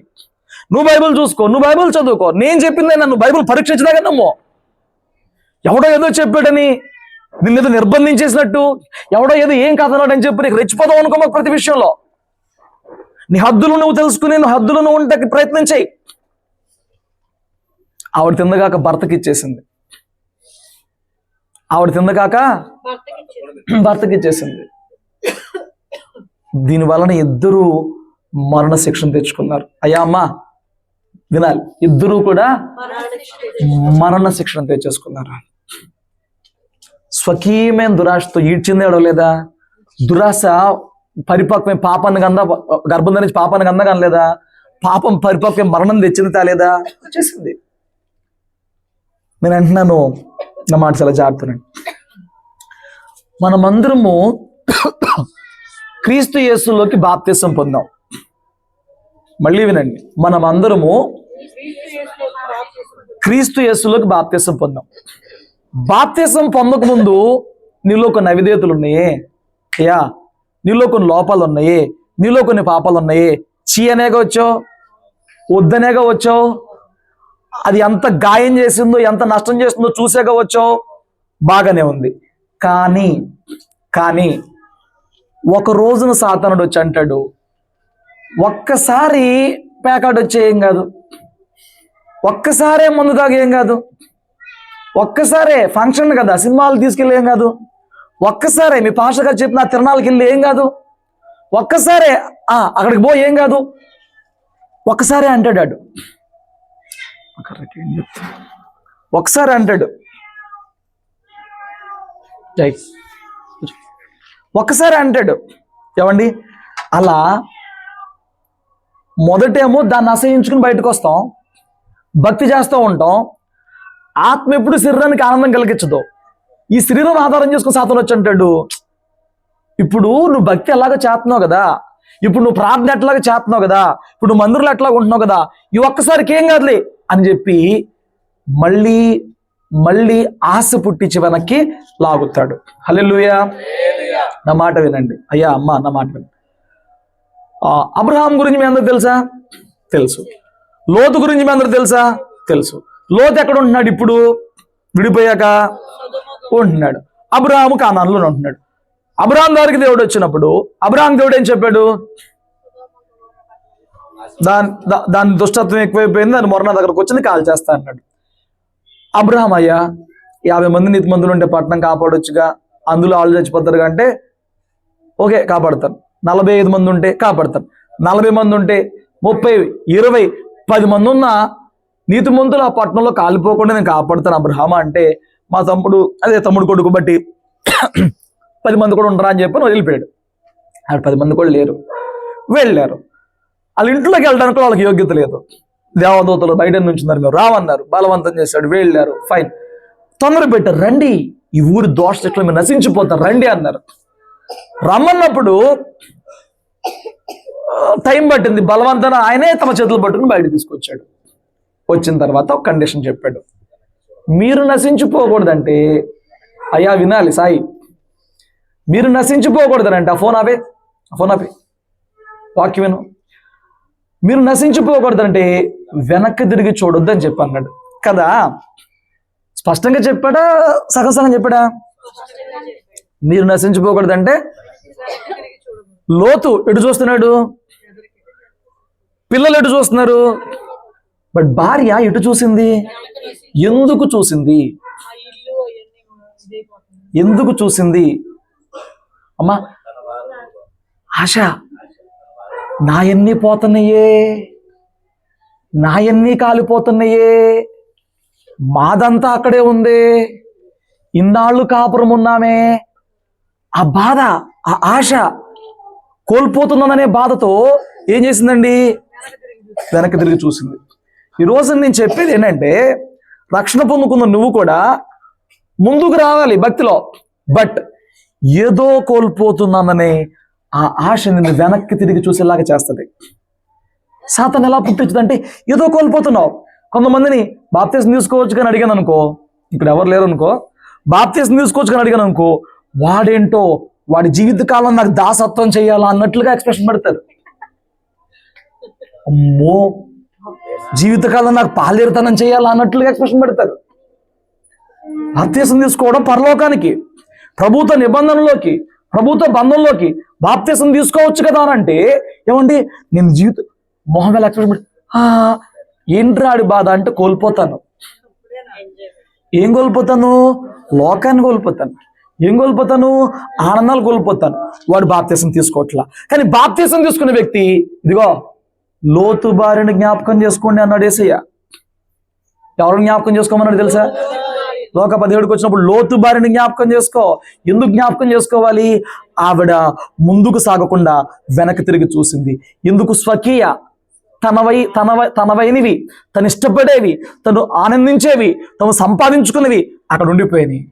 నువ్వు బైబిల్ చూసుకో, నువ్వు బైబిల్ చదువుకో. నేను చెప్పిందైనా నువ్వు బైబిల్ పరీక్షించదాకా నమ్మో. ఎవడో ఏదో చెప్పాడని నిన్నేదో నిర్బంధించేసినట్టు, ఎవడో ఏదో ఏం కాదన్నాడు అని చెప్పి నీకు రెచ్చిపోదాం అనుకో. ప్రతి విషయంలో నీ హద్దులు నువ్వు తెలుసుకుని, నువ్వు హద్దులు నువ్వు ఉండటానికి ప్రయత్నం చేయి. ఆవిడ తిందగాక భర్తకి ఇచ్చేసింది. దీని వలన ఇద్దరు మరణ శిక్షణ తెచ్చుకున్నారు. అయ్యా అమ్మా వినాలి, ఇద్దరు కూడా మరణ శిక్షణ తెచ్చేసుకున్నారు. స్వకీయమైన దురాశతో ఈడ్చింది ఎవడలేదా? దురాశ పరిపక్వమైన పాపాన్ని కందా, గర్భం ధరించి పాపాన్ని కందా కనలేదా? పాపం పరిపక్వం మరణం తెచ్చింది తాలేదా? వచ్చేసింది. నేను అంటున్నాను, నా మాట చాలా జాగ్రత్తనండి. మనమందరము క్రీస్తు యేసులోకి బాప్తిసం పొందాం. మళ్ళీ వినండి, మనమందరము క్రీస్తు యేసులోకి బాప్తిసం పొందాం. బాప్తిసం పొందక ముందు నీలో కొన్ని అవిధేయతలు ఉన్నాయే, అయ్యా నీలో కొన్ని లోపాలు ఉన్నాయి, నీలో కొన్ని పాపాలు ఉన్నాయి. చీ అనేగా వచ్చావు, వద్దనేగా వచ్చావు, అది ఎంత గాయం చేసిందో, ఎంత నష్టం చేస్తుందో చూసాక వచ్చావు, బాగానే ఉంది. కానీ ఒక రోజున సాతానుడు వచ్చి అంటాడు, ఒక్కసారి ప్యాకాట్ వచ్చే ఏం కాదు, ఒక్కసారే మందు తాగే ఏం కాదు, ఒక్కసారే ఫంక్షన్ కదా సినిమాలు తీసుకెళ్ళి ఏం కాదు, ఒక్కసారే మీ పాస్టర్ గారు చెప్పిన తిరణాలకి వెళ్ళి ఏం కాదు, ఒక్కసారే అక్కడికి పోయి ఏం కాదు, ఒక్కసారే అంటాడు. ఒకసారి అంటాడు, ఒక్కసారి అంటాడు. ఏమండి, అలా మొదటేమో దాన్ని అసహించుకుని బయటకు వస్తాం, భక్తి చేస్తూ ఉంటాం. ఆత్మ ఎప్పుడు శరీరానికి ఆనందం కలిగించదు. ఈ శరీరం ఆధారం చేసుకుని సాతాను వచ్చి అంటాడు, ఇప్పుడు నువ్వు భక్తి ఎలాగో చేస్తున్నావు కదా, ఇప్పుడు నువ్వు ప్రార్థన ఎట్లాగా చేస్తున్నావు కదా, ఇప్పుడు నువ్వు మందిరంలో ఎట్లాగా ఉంటున్నావు కదా, ఈ ఒక్కసారికి ఏం కాదులే అని చెప్పి మళ్ళీ మళ్ళీ ఆశ పుట్టించి వెనక్కి లాగుతాడు. హల్లెలూయా. నా మాట వినండి అయ్యా, అమ్మ, నా మాట వినండి. అబ్రహాం గురించి మీ అందరూ తెలుసా? తెలుసు. లోతు గురించి మీ అందరూ తెలుసా? తెలుసు. లోతు ఎక్కడ ఉంటున్నాడు ఇప్పుడు? విడిపోయాక ఉంటున్నాడు. అబ్రహాము కానానులో ఉంటున్నాడు. అబ్రహాం దగ్గరికి దేవుడు వచ్చినప్పుడు అబ్రహాం దేవుడు ఏం చెప్పాడు? దాని దుష్టత్వం ఎక్కువైపోయింది, దాని మొరణ దగ్గరకు వచ్చింది, కాల్ చేస్తా అన్నాడు. అబ్రహాం, అయ్యా 50 మంది నీతిమంతులు ఉంటే పట్టణం కాపాడొచ్చుగా, అందులో వాళ్ళు చచ్చిపోతారు అంటే ఓకే కాపాడతాను. 45 మంది ఉంటే కాపాడతాను. 40 మంది ఉంటే 30, 20, 10 మంది ఉన్న నీతిమంతులు ఆ పట్టణంలో కాలిపోకుండా నేను కాపాడుతాను అబ్రహామా అంటే, మా తమ్ముడు కొడుకు బట్టి 10 మంది కూడా ఉండరా అని చెప్పి వదిలిపోయాడు. ఆడ 10 మంది కూడా లేరు, వెళ్ళారు. వాళ్ళ ఇంట్లోకి వెళ్ళడానికి వాళ్ళకి యోగ్యత లేదు. దేవదూతలు బయట నుంచున్నారు, మీరు రామన్నారు, బలవంతం చేశాడు, వెళ్ళారు. ఫైన్, తొందర పెట్టారు, రండి ఈ ఊరి దోష చెట్లు మీరు నశించిపోతారు రండి అన్నారు. రమ్మన్నప్పుడు టైం పట్టింది, బలవంతాన ఆయనే తమ చేతులు పట్టుకుని బయట తీసుకొచ్చాడు. వచ్చిన తర్వాత ఒక కండిషన్ చెప్పాడు, మీరు నశించిపోకూడదంటే, అయ్యా వినాలి సాయి, మీరు నశించిపోకూడదనంటే, ఆ ఫోన్ ఆపే వాక్యం విను, మీరు నశించిపోకూడదంటే వెనక్కి తిరిగి చూడొద్దు అని చెప్పి అన్నాడు కదా. స్పష్టంగా చెప్పాడా, సగం చెప్పాడా? మీరు నశించిపోకూడదంటే లోతు ఎటు చూస్తున్నాడు, పిల్లలు ఎటు చూస్తున్నారు, బట్ భార్య ఎటు చూసింది? ఎందుకు చూసింది? ఎందుకు చూసింది? అమ్మా ఆశ, నాయన్ని పోతున్నాయే, నాయన్ని కాలిపోతున్నాయే, మాదంతా అక్కడే ఉంది, ఇన్నాళ్ళు కాపురం ఉన్నామే, ఆ బాధ, ఆ ఆశ కోల్పోతున్నాననే బాధతో ఏం చేసిందండి? వెనక్కి తిరిగి చూసింది. ఈరోజు నేను చెప్పేది ఏంటంటే, రక్షణ పొందుకున్న నువ్వు కూడా ముందుకు రావాలి భక్తిలో, బట్ ఏదో కోల్పోతున్నాననే ఆ ఆశ నిన్ను వెనక్కి తిరిగి చూసేలాగా చేస్తుంది. సాతాను ఎలా పుట్టించుదంటే, ఏదో కోల్పోతున్నావు. కొంతమందిని బాప్తిసం తీసుకోవచ్చు కానీ అడిగాను అనుకో, ఇక్కడ ఎవరు లేరు అనుకో, బాప్తిసం తీసుకోవచ్చు కానీ అడిగాను అనుకో, వాడేంటో వాడి జీవితకాలం నాకు దాసత్వం చేయాలా అన్నట్లుగా ఎక్స్ప్రెషన్ పెడతారు. అమ్మో, జీవితకాలం నాకు పాలేరుతనం చేయాలా అన్నట్లుగా ఎక్స్ప్రెషన్ పెడతారు. బాప్తిసం తీసుకోవడం పరలోకానికి, ప్రభుత్వ నిబంధనలోకి, ప్రభుత్వ బంధంలోకి బాప్తిసం తీసుకోవచ్చు కదా అని అంటే, ఏమండి నేను జీవితం మొహం ఎలా ఎక్స్ప్రెషన్ ఏంట్రాడి బాధ అంటే, కోల్పోతాను. ఏం కోల్పోతాను? లోకాన్ని కోల్పోతాను. ఏం కోల్పోతాను? ఆనందాలు కోల్పోతాను. వాడు బాప్తిసం తీసుకోవట్లా. కానీ బాప్తిసం తీసుకునే వ్యక్తి, ఇదిగో లోతు భార్యని జ్ఞాపకం చేసుకోండి అన్నాడు యేసయ్య. ఎవరిని జ్ఞాపకం చేసుకోమన్నాడు తెలుసా? లోక 17కి వచ్చినప్పుడు లోతు భార్యని జ్ఞాపకం చేసుకో. ఎందుకు జ్ఞాపకం చేసుకోవాలి? ఆవిడ ముందుకు సాగకుండా వెనక్కి తిరిగి చూసింది. ఎందుకు? స్వకీయ తనవైనవి, తను ఇష్టపడేవి, తను ఆనందించేవి, తను సంపాదించుకునేవి అక్కడ ఉండిపోయినాయి.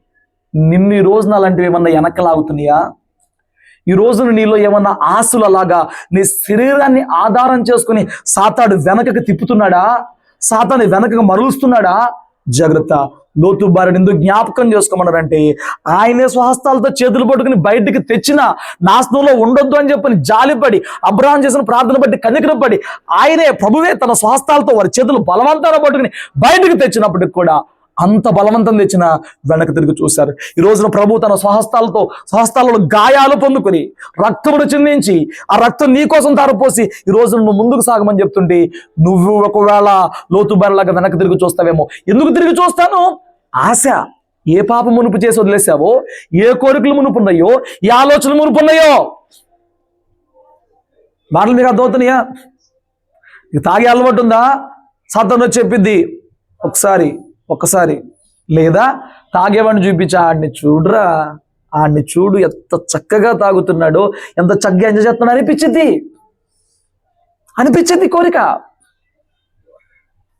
నిన్ను ఈ రోజున అలాంటివి ఏమన్నా వెనక్కి లాగుతున్నాయా? ఈ రోజున నీలో ఏమన్నా ఆశలు అలాగా నీ శరీరాన్ని ఆధారం చేసుకుని సాతాడు వెనకకి తిప్పుతున్నాడా? సాతాను వెనకకి మరలుస్తున్నాడా? జాగ్రత్త. లోతు భార్యను ఎందుకు జ్ఞాపకం చేసుకోమన్నారంటే, ఆయనే స్వహస్తాలతో చేతులు పట్టుకుని బయటికి తెచ్చిన నాశనంలో ఉండొద్దు అని చెప్పని జాలిపడి, అబ్రహాం చేసిన ప్రార్థన బట్టి కనికరపడి, ఆయనే ప్రభువే తన స్వహస్తాలతో వారి చేతులు బలవంతంగా పట్టుకుని బయటికి తెచ్చినప్పటికి కూడా అంత బలవంతం తెచ్చిన వెనక్కి తిరిగి చూశారు. ఈ రోజున ప్రభు తన స్వహస్తాలలో గాయాలు పొందుకుని రక్తమును చిందించి ఆ రక్తం నీ కోసం తారపోసి ఈ రోజు నువ్వు ముందుకు సాగమని చెప్తుంటే, నువ్వు ఒకవేళ లోతు భార్యలాగా వెనక్కి తిరిగి చూస్తావేమో. ఎందుకు తిరిగి చూస్తాను? ఆశ. ఏ పాప మునుపు చేసి వదిలేసావో, ఏ కోరికలు మునుపున్నాయో, ఏ ఆలోచనలు మునుపున్నాయో. మాటలు మీకు అర్థమవుతున్నాయా? నీకు తాగే అలవాటు ఉందా? సాతాను వచ్చి చెప్పిద్ది ఒక్కసారి లేదా తాగేవాడిని చూపించి, ఆడిని చూడు ఎంత చక్కగా తాగుతున్నాడో, ఎంత చక్కగా ఎంజాయ్ చేస్తున్నాడో అనిపించింది కోరిక.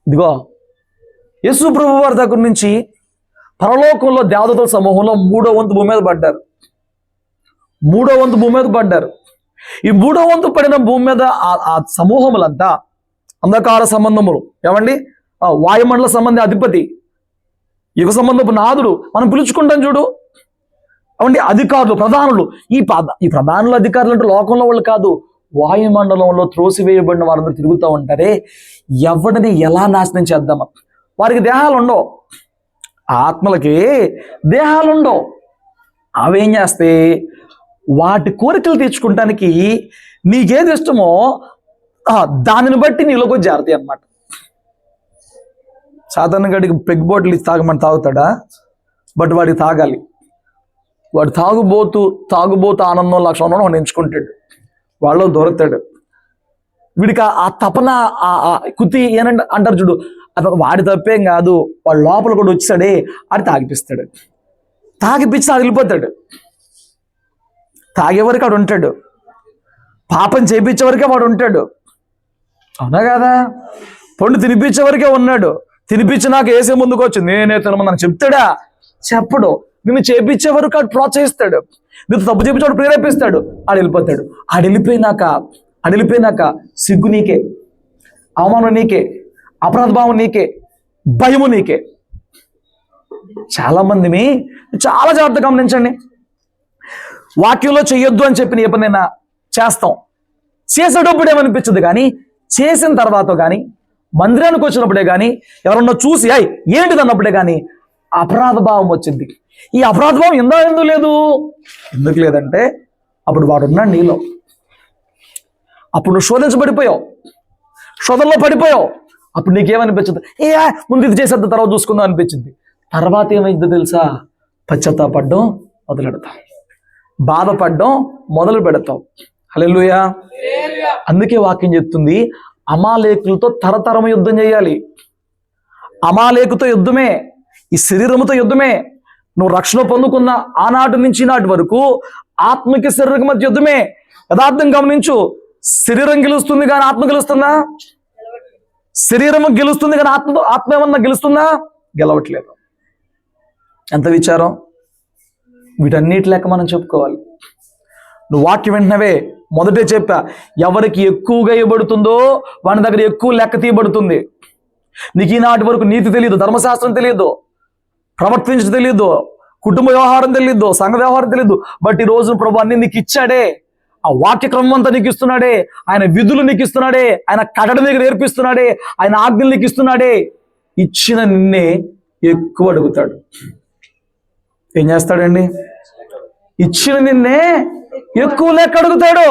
ఇదిగో యేసు ప్రభు వారి దగ్గర నుంచి పరలోకంలో దేవదూతల సమూహంలో 3వ వంతు భూమి మీద పడ్డారు. 3వ వంతు భూమి మీద పడ్డారు. ఈ 3వ వంతు పడిన భూమి మీద ఆ సమూహములంతా అంధకార సంబంధములు, ఏమండి వాయుమండల సంబంధి అధిపతి యుగ సంబంధపు నాదుడు, మనం పిలుచుకుంటాం చూడు. అవండి అధికారులు, ప్రధానులు. ఈ ప్రధానులు, అధికారులు అంటే లోకంలో వాళ్ళు కాదు, వాయుమండలంలో త్రోసివేయబడిన వారందరూ తిరుగుతూ ఉంటారే, ఎవరిని ఎలా నాశనం చేద్దామా. వారికి దేహాలు ఉండవు, ఆత్మలకి దేహాలు ఉండవు. అవేం చేస్తే వాటి కోరికలు తీర్చుకుంటానికి నీకేది ఇష్టమో దానిని బట్టి నీలోకి జారుతాయి అన్నమాట. సాధారణంగా వాడికి పెగ్ బాటిల్ ఇచ్చి తాగమని తాగుతాడా? బట్ వాడికి తాగాలి. వాడు తాగుబోతు ఆనందం లక్షణంలో వాడు ఎంచుకుంటాడు, వాళ్ళు దొరుకుతాడు. వీడికి ఆ తపన, కుతి ఏనంటే అంటారు చూడు, అది వాడి తప్పేం కాదు, వాడు లోపల కూడా వచ్చాడే అది తాగిపిస్తాడు. తాగిపించి అది వెళ్ళిపోతాడు. తాగేవరకు వాడు ఉంటాడు, పాపం చేయించే వరకే వాడు ఉంటాడు. అవునా కదా? పండు తినిపించే వరకే ఉన్నాడు. తినిపించి నాకు వేసే ముందుకు వచ్చి నేనే తినమని నాకు చెప్తాడా? చెప్పడు. నిన్ను చేపించే వరకు ఆడు ప్రోత్సహిస్తాడు, నీకు తప్పు చేపించాడు, ప్రేరేపిస్తాడు. ఆడు వెళ్ళిపోతాడు. ఆడిపోయినాక సిగ్గు నీకే, అవమానం నీకే, అపరాధ భావం నీకే, భయము నీకే. చాలా మందిని చాలా జాగ్రత్తగా గమనించండి. వాక్యంలో చెయ్యొద్దు అని చెప్పిన ఏ పనైనా చేస్తాం. చేసేటప్పుడు ఏమనిపించదు, కానీ చేసిన తర్వాత కానీ, మందిరానికి వచ్చినప్పుడే కానీ, ఎవరన్నా చూసి ఏంటిది అన్నప్పుడే కానీ అపరాధ భావం వచ్చింది. ఈ అపరాధ భావం ఎందుకు లేదు? ఎందుకు లేదంటే అప్పుడు వాడు ఉన్నాడు నీలో. అప్పుడు నువ్వు శోధించబడిపోయావు, శోధనలో పడిపోయావు. అప్పుడు నీకేమనిపించదు, ముందు ఇది చేసేద్ద తర్వాత చూసుకుందాం అనిపించింది. తర్వాత ఏమైందో తెలుసా? పశ్చాత్తాపడ్డం మొదలెడతాం, బాధపడ్డం మొదలు పెడతాం. హల్లెలూయా. అందుకే వాక్యం చెప్తుంది, అమాలేకులతో తరతరము యుద్ధం చేయాలి. అమాలేకుతో యుద్ధమే, ఈ శరీరముతో యుద్ధమే. నువ్వు రక్షణ పొందుకున్న ఆనాటి నుంచి నాటి వరకు ఆత్మకి శరీరం మధ్య యుద్ధమే. యథార్థం గమనించు, శరీరం గెలుస్తుంది కానీ ఆత్మ గెలుస్తుందా? శరీరము గెలుస్తుంది కానీ ఆత్మ ఏమన్నా గెలుస్తుందా? గెలవట్లేదు. ఎంత విచారం. వీటన్నిటి లెక్క మనం చెప్పుకోవాలి. నువ్వు వాక్యం వెంటనే మొదటే చెప్పా, ఎవరికి ఎక్కువగా ఇవ్వబడుతుందో వాని దగ్గర ఎక్కువ లెక్క తీయబడుతుంది. నీకు ఈనాటి వరకు నీతి తెలియదు, ధర్మశాస్త్రం తెలియదు, ప్రవర్తించడం తెలియదు, కుటుంబ వ్యవహారం తెలియదు, సంఘ వ్యవహారం తెలియదు. బట్ ఈ రోజు ప్రభు అన్ని నీకు ఇచ్చాడే, ఆ వాక్య క్రమం అంతా నీకు ఇస్తున్నాడే, ఆయన విధులు నీకు ఇస్తున్నాడే, ఆయన కట్టడి నీకు నేర్పిస్తున్నాడే, ఆయన ఆజ్ఞలు నీకు ఇస్తున్నాడే. ఇచ్చిన నిన్నే ఎక్కువ అడుగుతాడు. ఏం చేస్తాడండి? ఇచ్చిన నిన్నే ఎక్కువ లెక్క అడుగుతాడు.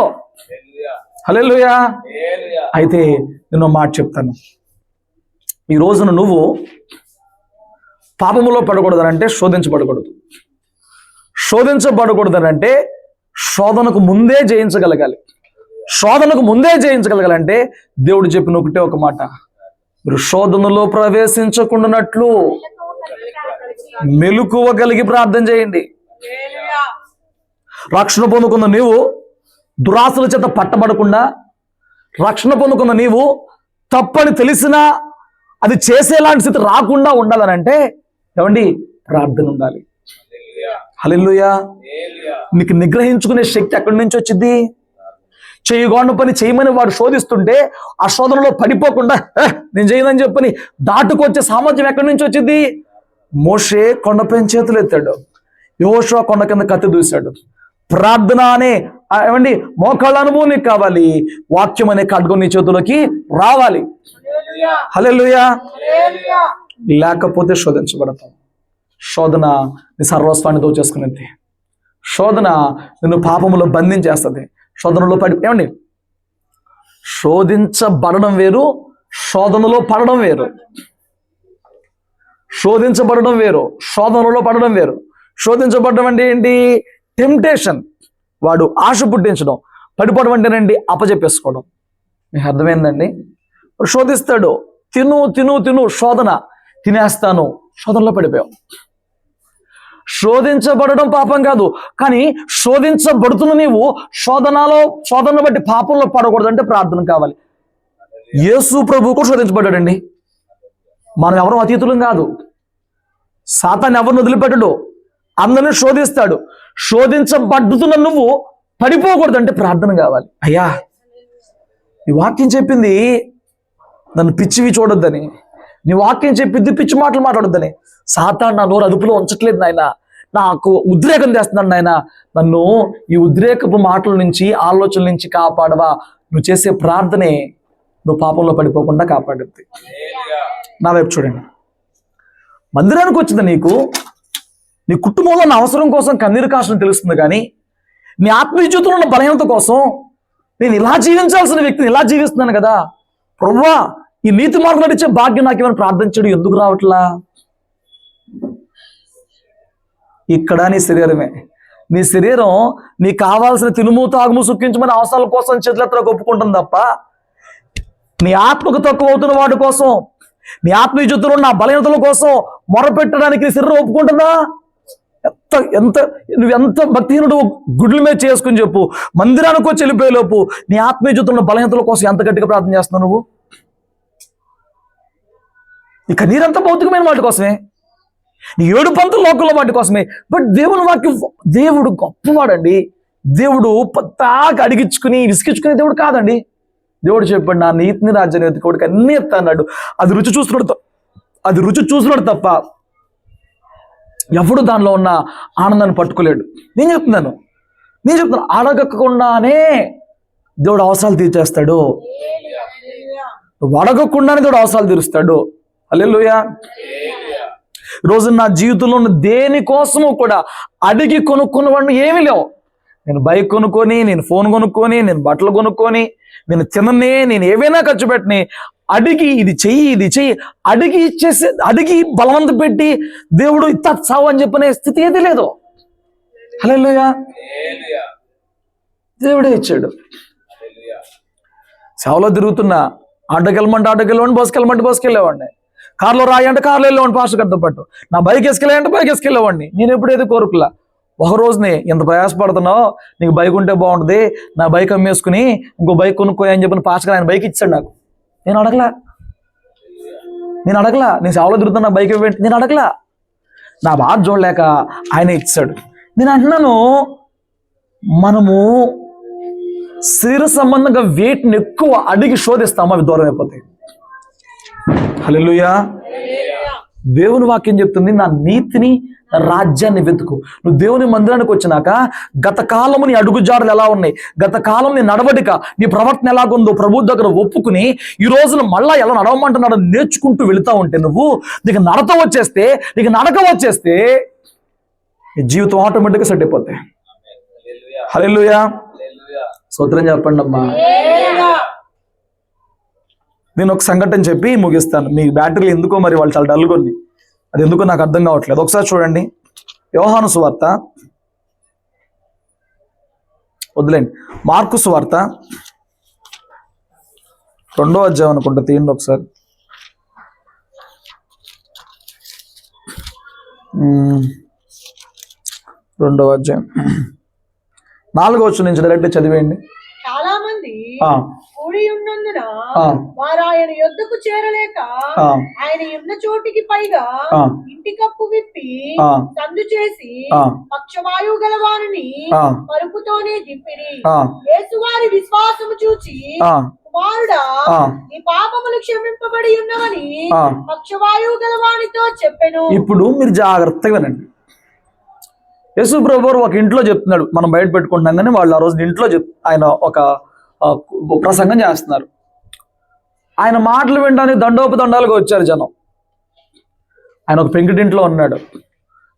హల్లెలూయా. అయితే నేను మాట చెప్తాను. ఈ రోజున నువ్వు పాపములో పడకూడదనంటే శోధించబడకూడదు. శోధించబడకూడదనంటే శోధనకు ముందే జయించగలగాలి. శోధనకు ముందే జయించగలగాలంటే దేవుడు చెప్పిన ఒకటే ఒక మాట, మీరు శోధనలో ప్రవేశించకుండానట్లు మెలకువ కలిగి ప్రార్థన చేయండి. రక్షణ పొందుకున్న నీవు దురాశల చేత పట్టబడకుండా, రక్షణ పొందుకున్న నీవు తప్పని తెలిసినా అది చేసేలాంటి స్థితి రాకుండా ఉండాలనంటే ఏమండి? ప్రార్థన ఉండాలి. హల్లెలూయా. నీకు నిగ్రహించుకునే శక్తి ఎక్కడి నుంచి వచ్చింది? చేయగోండ పని చేయమని వాడు శోధిస్తుంటే ఆ శోధనలో పడిపోకుండా నేను చేయనని చెప్పని దాటుకొచ్చే సామర్థ్యం ఎక్కడి నుంచి వచ్చింది? మోషే కొండపైన చేతులు ఎత్తాడు, యెహోషువ కొండ కింద కత్తి దూశాడు. ప్రార్థన అనే ఏమండి మోకాళ్ళ అనుభవం నీకు కావాలి. వాక్యం అనే ఖడ్గం నీ చేతులకి రావాలి. హల్లెలూయా. లేకపోతే శోధించబడతాం. శోధన నీ సర్వస్వాన్ని దోచేసుకునేది. శోధన నిన్ను పాపములో బంధించేస్తుంది. శోధనలో ఏమండి? శోధించబడడం వేరు, శోధనలో పడడం వేరు. శోధించబడడం వేరు, శోధనలో పడడం వేరు. శోధించబడడం అంటే ఏంటి? టెంప్టేషన్, వాడు ఆశ పుట్టించడం. పడిపోవడం అంటేనండి అప్పచెప్పేసుకోవడం. మీకు అర్థమైందండి? శోధిస్తాడు, తిను తిను తిను, శోధన, తినేస్తాను, శోధనలో పడిపోయావు. శోధించబడడం పాపం కాదు, కానీ శోధించబడుతున్న నీవు శోధనను బట్టి పాపంలో పడకూడదంటే ప్రార్థన కావాలి. యేసు ప్రభువు కూడా శోధించబడ్డాడండి. మనం ఎవరో అతీతులం కాదు. సాతాను ఎవరిని వదిలిపెట్టడు, అందరిని శోధిస్తాడు. శోధించబడుతున్న నువ్వు పడిపోకూడదంటే ప్రార్థన కావాలి. అయ్యా, నీ వాక్యం చెప్పింది నన్ను పిచ్చివి చూడొద్దని, నీ వాక్యం చెప్పింది పిచ్చి మాటలు మాట్లాడొద్దని, సాతాను నా నోరు అదుపులో ఉంచట్లేదు నాయన, నాకు ఉద్రేకం తెస్తున్నాడు నాయన, నన్ను ఈ ఉద్రేకపు మాటల నుంచి ఆలోచనల నుంచి కాపాడవా. నువ్వు చేసే ప్రార్థనే నువ్వు పాపంలో పడిపోకుండా కాపాడుద్ది. నా వైపు చూడండి. మందిరానికి వచ్చింది నీకు నీ కుటుంబంలో నా అవసరం కోసం కన్నీరు కాష్టం తెలుస్తుంది, కానీ నీ ఆత్మీయ జీవితంలో ఉన్న బలహీనత కోసం నేను ఇలా జీవించాల్సిన వ్యక్తిని ఇలా జీవిస్తున్నాను కదా ప్రభువా, ఈ నీతి మార్గం నడిచే భాగ్యం నాకు ఏమైనా ప్రార్థించడు ఎందుకు రావట్లా? ఇక్కడ నీ శరీరమే, నీ శరీరం నీకు కావాల్సిన తినుము తాగుము సుఖించమని అవసరాల కోసం చేతులెత్తలకు ఒప్పుకుంటుంది తప్ప నీ ఆత్మకు తక్కువ అవుతున్న వాడి కోసం, నీ ఆత్మీయ జీవితంలో ఉన్న బలహీనతల కోసం మొరపెట్టడానికి నీ శరీరం ఒప్పుకుంటుందా? నువ్వెంత భక్తిహీనుడు గుడ్ల మీద చేసుకుని చెప్పు, మందిరానికి వచ్చి వెళ్ళిపోయేలోపు నీ ఆత్మీయ జీవితంలో బలహీనతల కోసం ఎంత గట్టిగా ప్రార్థన చేస్తున్నావు నువ్వు? ఇక నీరంతా భౌతికమైన వాటి కోసమే, నీ 7 పంతులు లోకంలో వాటి కోసమే. బట్ దేవుని వాక్యం, దేవుడు గొప్పవాడండి. దేవుడు పత్తాగా అడిగించుకుని విసిగించుకునే దేవుడు కాదండి. దేవుడు చెప్పాడు, నా నీతిని రాజ్యాన్ని వెతుకోడికి అన్నీ ఎత్తా అన్నాడు. అది రుచి చూస్తున్నాడు తప్ప ఎవడు దానిలో ఉన్న ఆనందాన్ని పట్టుకోలేడు. నేను చెప్తున్నాను అడగకుండానే దేవుడు అవసరాలు తీర్చేస్తాడు. అడగకుండానే దేవుడు అవసరాలు తీరుస్తాడు. హల్లెలూయా. రోజు నా జీవితంలో ఉన్న దేనికోసము కూడా అడిగి కొనుక్కున్నవాడిని ఏమీ లేవు. నేను బైక్ కొనుక్కొని, నేను ఫోన్ కొనుక్కొని, నేను బట్టలు కొనుక్కొని, నేను తిననే, నేను ఏవైనా ఖర్చు పెట్టని అడిగి ఇది చెయ్యి అడిగి ఇచ్చేసి, అడిగి బలవంత పెట్టి దేవుడు ఇత్త చావు అని చెప్పనే స్థితి ఏది లేదు. హల్లెలూయా. దేవుడే ఇచ్చాడు. సేవలో తిరుగుతున్నా, ఆటోకెళ్ళమంటే బస్కెళ్ళేవాడిని, కార్లో రాయంటే కార్లో వెళ్ళేవాడిని పాస్టర్ గారితో పాటు, నా బైక్ వేసుకెళ్ళాయంటే బైక్ వేసుకెళ్ళేవాడిని. నేను ఎప్పుడైతే కోరుకులా, ఒక రోజునే ఎంత ప్రయాసపడుతున్నావు, నీకు బైక్ ఉంటే బాగుంటుంది, నా బైక్ అమ్మేసుకుని ఇంకో బైక్ కొనుక్కోయని అని చెప్పిన పాస్టర్ గారు ఆయన బైక్ ఇచ్చాడు నాకు. నేను అడగలా, నేను సేవలో తిరుగుతున్నా, నా బైక్ ఇవ్వండి, నేను అడగలా. నా బాధ చూడలేక ఆయన ఇచ్చాడు. నేను అంటున్నాను, మనము శరీర సంబంధంగా వేటిని ఎక్కువ అడిగి శోధిస్తాము, అవి దూరం అయిపోతాయి. హల్లెలూయా. దేవుని వాక్యం చెప్తుంది, నా నీతిని నా రాజ్యాన్ని వెతుకు. నువ్వు దేవుని మందిరానికి వచ్చినాక గత కాలము నీ అడుగుజాడలు ఎలా ఉన్నాయి, గత కాలం నీ నడవడిక, నీ ప్రవర్తన ఎలాగుందో ప్రభు దగ్గర ఒప్పుకుని ఈ రోజున మళ్ళా ఎలా నడవమంటున్నాడో నేర్చుకుంటూ వెళుతూ ఉంటే నీకు నడక వచ్చేస్తే నీ జీవితం ఆటోమేటిక్గా సెట్ అయిపోతాయి. హల్లెలూయా. స్తోత్రం చెప్పండి అమ్మా. నేను ఒక సంఘటన చెప్పి ముగిస్తాను. మీ బ్యాటరీలు ఎందుకో మరి వాళ్ళు చాలా డల్గా ఉంది, అది ఎందుకో నాకు అర్థం కావట్లేదు. ఒకసారి చూడండి, యోహాను సువార్త, వదిలేండి, మార్కు సువార్త 2వ అధ్యాయం అనుకుంటా, తీయండి ఒకసారి. 2వ అధ్యాయం 4వ వచనం నుంచి డైరెక్ట్ చదివేయండి. చాలా మంది కూడి ఉన్నందున వారు ఆయన యొద్దకు చేరలేక ఆయన ఉన్న చోటికి పైగా ఇంటి కప్పు విప్పి సందు చేసి పక్షవాయువు గల వారిని పరుపుతోనే దిప్పిరి. యేసు వారి విశ్వాసము చూచి, కుమారుడా, నీ పాపములు క్షమింపబడి ఉన్నవని పక్షవాయువు గల వారితో చెప్పెను. ఇప్పుడు మీరు జాగ్రత్తగా వినండి. యేసు ప్రభువు ఒక ఇంట్లో చెప్తున్నాడు, మనం బయట పెట్టుకుంటున్నాం కానీ వాళ్ళు ఆ రోజు ఇంట్లో ఆయన ఒక ప్రసంగం చేస్తున్నారు. ఆయన మాటలు వినడానికి దండోపదండాలుగా వచ్చారు జనం. ఆయన ఒక పెంకుటింట్లో ఉన్నాడు,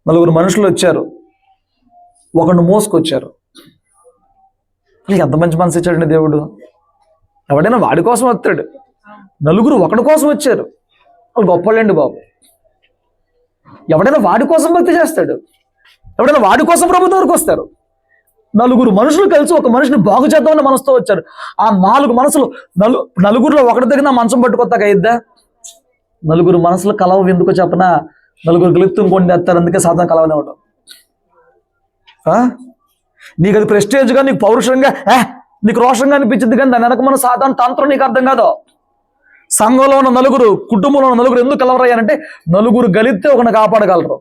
4 మనుషులు వచ్చారు, ఒకరిని మోసుకొచ్చారు. ఎంత మంచి మనసు ఇచ్చాడండి దేవుడు. ఎవడైనా వాడి కోసం వస్తాడు, 4 ఒకడి కోసం వచ్చారు, వాళ్ళు గొప్పలేండి బాబు. ఎవడైనా వాడి కోసం భక్తి చేస్తాడు, ఎవడైనా వాడి కోసం ప్రభుత్వం వరకు వస్తారు. 4 మనుషులు కలిసి ఒక మనిషిని బాగు చేద్దామని మనసుతో వచ్చారు. ఆ 4 మనసులు 4గురిలో ఒకటి దగ్గర మంచం పట్టుకొత్తాక అయిద్దా? 4 మనసులు కలవ ఎందుకో చెప్పనా? 4 కలిపి ఇంకొండి ఎత్తారు, అందుకే సాధన కలవనివ్వడం. నీకు అది ప్రెస్టేజ్గా, నీకు పౌరుషంగా, నీకు రోషంగా అనిపించింది, కానీ దాని వెనక మన సాధారణ తంత్రం నీకు అర్థం కాదు. సంఘంలో ఉన్న 4, కుటుంబంలో ఉన్న 4 ఎందుకు కలవరయ్యానంటే 4 కలిస్తే ఒకరిని కాపాడగలరు.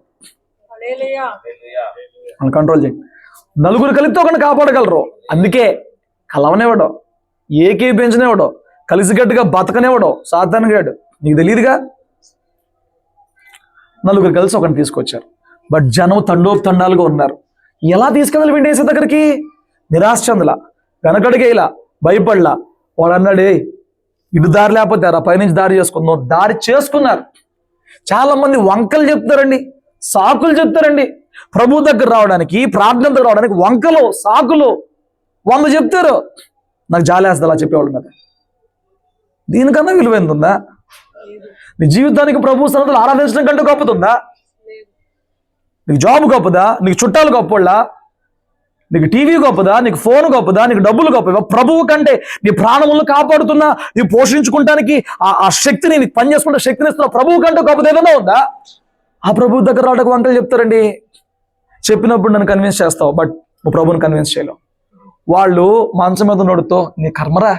కంట్రోల్ చేయండి. 4 కలిస్తే ఒకరిని కాపాడగలరు, అందుకే కలవనివ్వడం, ఏకీపించనివ్వడం, కలిసిగట్టుగా బతకనివ్వడం సాధారణంగాడు. నీకు తెలియదుగా. నలుగురు కలిసి ఒకరిని తీసుకొచ్చారు. బట్ జనం తండాలుగా ఉన్నారు. ఎలా తీసుకెళ్ళాలి వీడిని యేసు దగ్గరికి? నిరాశ చెందలా, వెనకడిగేలా, భయపడలా. వాడు అన్నాడే, ఇటు దారి లేకపోతే రా, పైనుంచి దారి చేసుకుందాం. దారి చేసుకున్నారు. చాలా మంది వంకలు చెప్తారండి, సాకులు చెప్తారండి. ప్రభు దగ్గర రావడానికి, ప్రార్థన దగ్గర రావడానికి వంకలు, సాకులు 100 చెప్తారు. నాకు జాలేస్తుంది అలా చెప్పేవాళ్ళ మీద. దీనికన్నా విలువైంది ఉందా? నీ జీవితానికి ప్రభు సన్నిధిలో ఆరాధించడం కంటే గొప్పతుందా? నీకు జాబ్ గొప్పదా? నీకు చుట్టాలు గొప్పలా? నీకు టీవీ గొప్పదా? నీకు ఫోన్ గొప్పదా? నీకు డబ్బులు గొప్పదా? ప్రభువు కంటే నీ ప్రాణములను కాపాడుతున్నా, నీ పోషించుకుంటానికి ఆ శక్తిని, నీకు పని చేసుకుంటే శక్తిని ఇస్తున్నా ప్రభువు కంటే గొప్పది ఏదైనా ఉందా? ఆ ప్రభువు దగ్గర రావడానికి వంటలు చెప్తారండి. చెప్పినప్పుడు నన్ను కన్విన్స్ చేస్తావు, బట్ నువ్వు ప్రభువుని కన్విన్స్ చేయలేవు. వాళ్ళు మంచం మీద నోడుతో, నీ కర్మరా,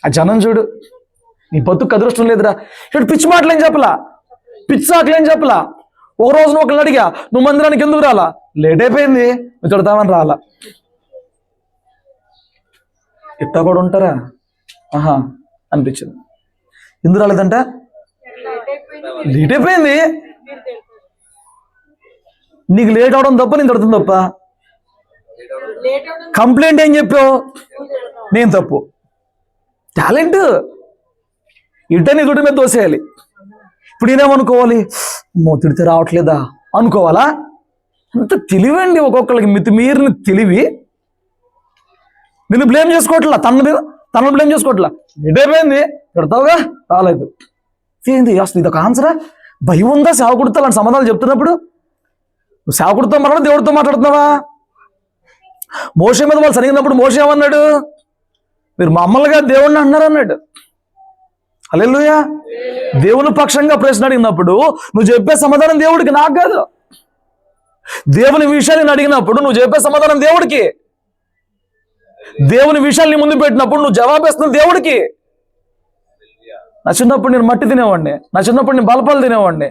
ఆ జనం చూడు, నీ బతుకు అదృష్టం లేదురా, ఇటు పిచ్చి మాటలు ఏం చెప్పలా, పిచ్చి సాకులు ఏం చెప్పలా. ఒక రోజున ఒకళ్ళు అడిగా, నువ్వు మందిరానికి ఎందుకు రాలా? లేట్ అయిపోయింది, నువ్వు చూడతామని రాలా. ఇట్టా కూడా ఉంటారా? ఆహా అనిపించింది. ఎందుకు రాలేదంట? లేట్ అయిపోయింది. నీకు లేట్ అవడం తప్ప, నేను తిడుతుంది తప్ప. కంప్లైంట్ ఏం చెప్పావు? నేను తప్పు. టాలెంట్ ఇట్ట నీ దుడి మీద దోసేయాలి. ఇప్పుడు నేనేమనుకోవాలి? తిడితే రావట్లేదా అనుకోవాలా? అంత తెలివండి ఒక్కొక్కరికి, మితిమీరిన తెలివి. నిన్ను బ్లేమ్ చేసుకోవట్లా, తనను బ్లేమ్ చేసుకోవట్లా. ఎటైపోయింది, పెడతావుగా, రాలేదు. ఏంది అసలు ఇదొక ఆన్సరా? భయం ఉందా సేవకుడితో అలాంటి సమాధానాలు చెప్తున్నప్పుడు? నువ్వు సేవకుడితో మాట్లాడు, దేవుడితో మాట్లాడుతున్నావా? మోషే మీద వాళ్ళు సరిగినప్పుడు మోషే ఏమన్నాడు? మీరు మమ్మల్నిగా దేవుణ్ణి అన్నారు అన్నాడు. హల్లెలూయా. దేవుని పక్షంగా ప్రశ్న అడిగినప్పుడు నువ్వు చెప్పే సమాధానం దేవుడికి, నాకు కాదు. దేవుని విషయాన్ని అడిగినప్పుడు నువ్వు చెప్పే సమాధానం దేవుడికి. దేవుని విషయాన్ని ముందు పెట్టినప్పుడు నువ్వు జవాబేస్తున్న దేవుడికి. నా చిన్నప్పుడు నేను మట్టి తినేవాడిని, నా చిన్నప్పుడు నేను బలపాలు తినేవాడిని,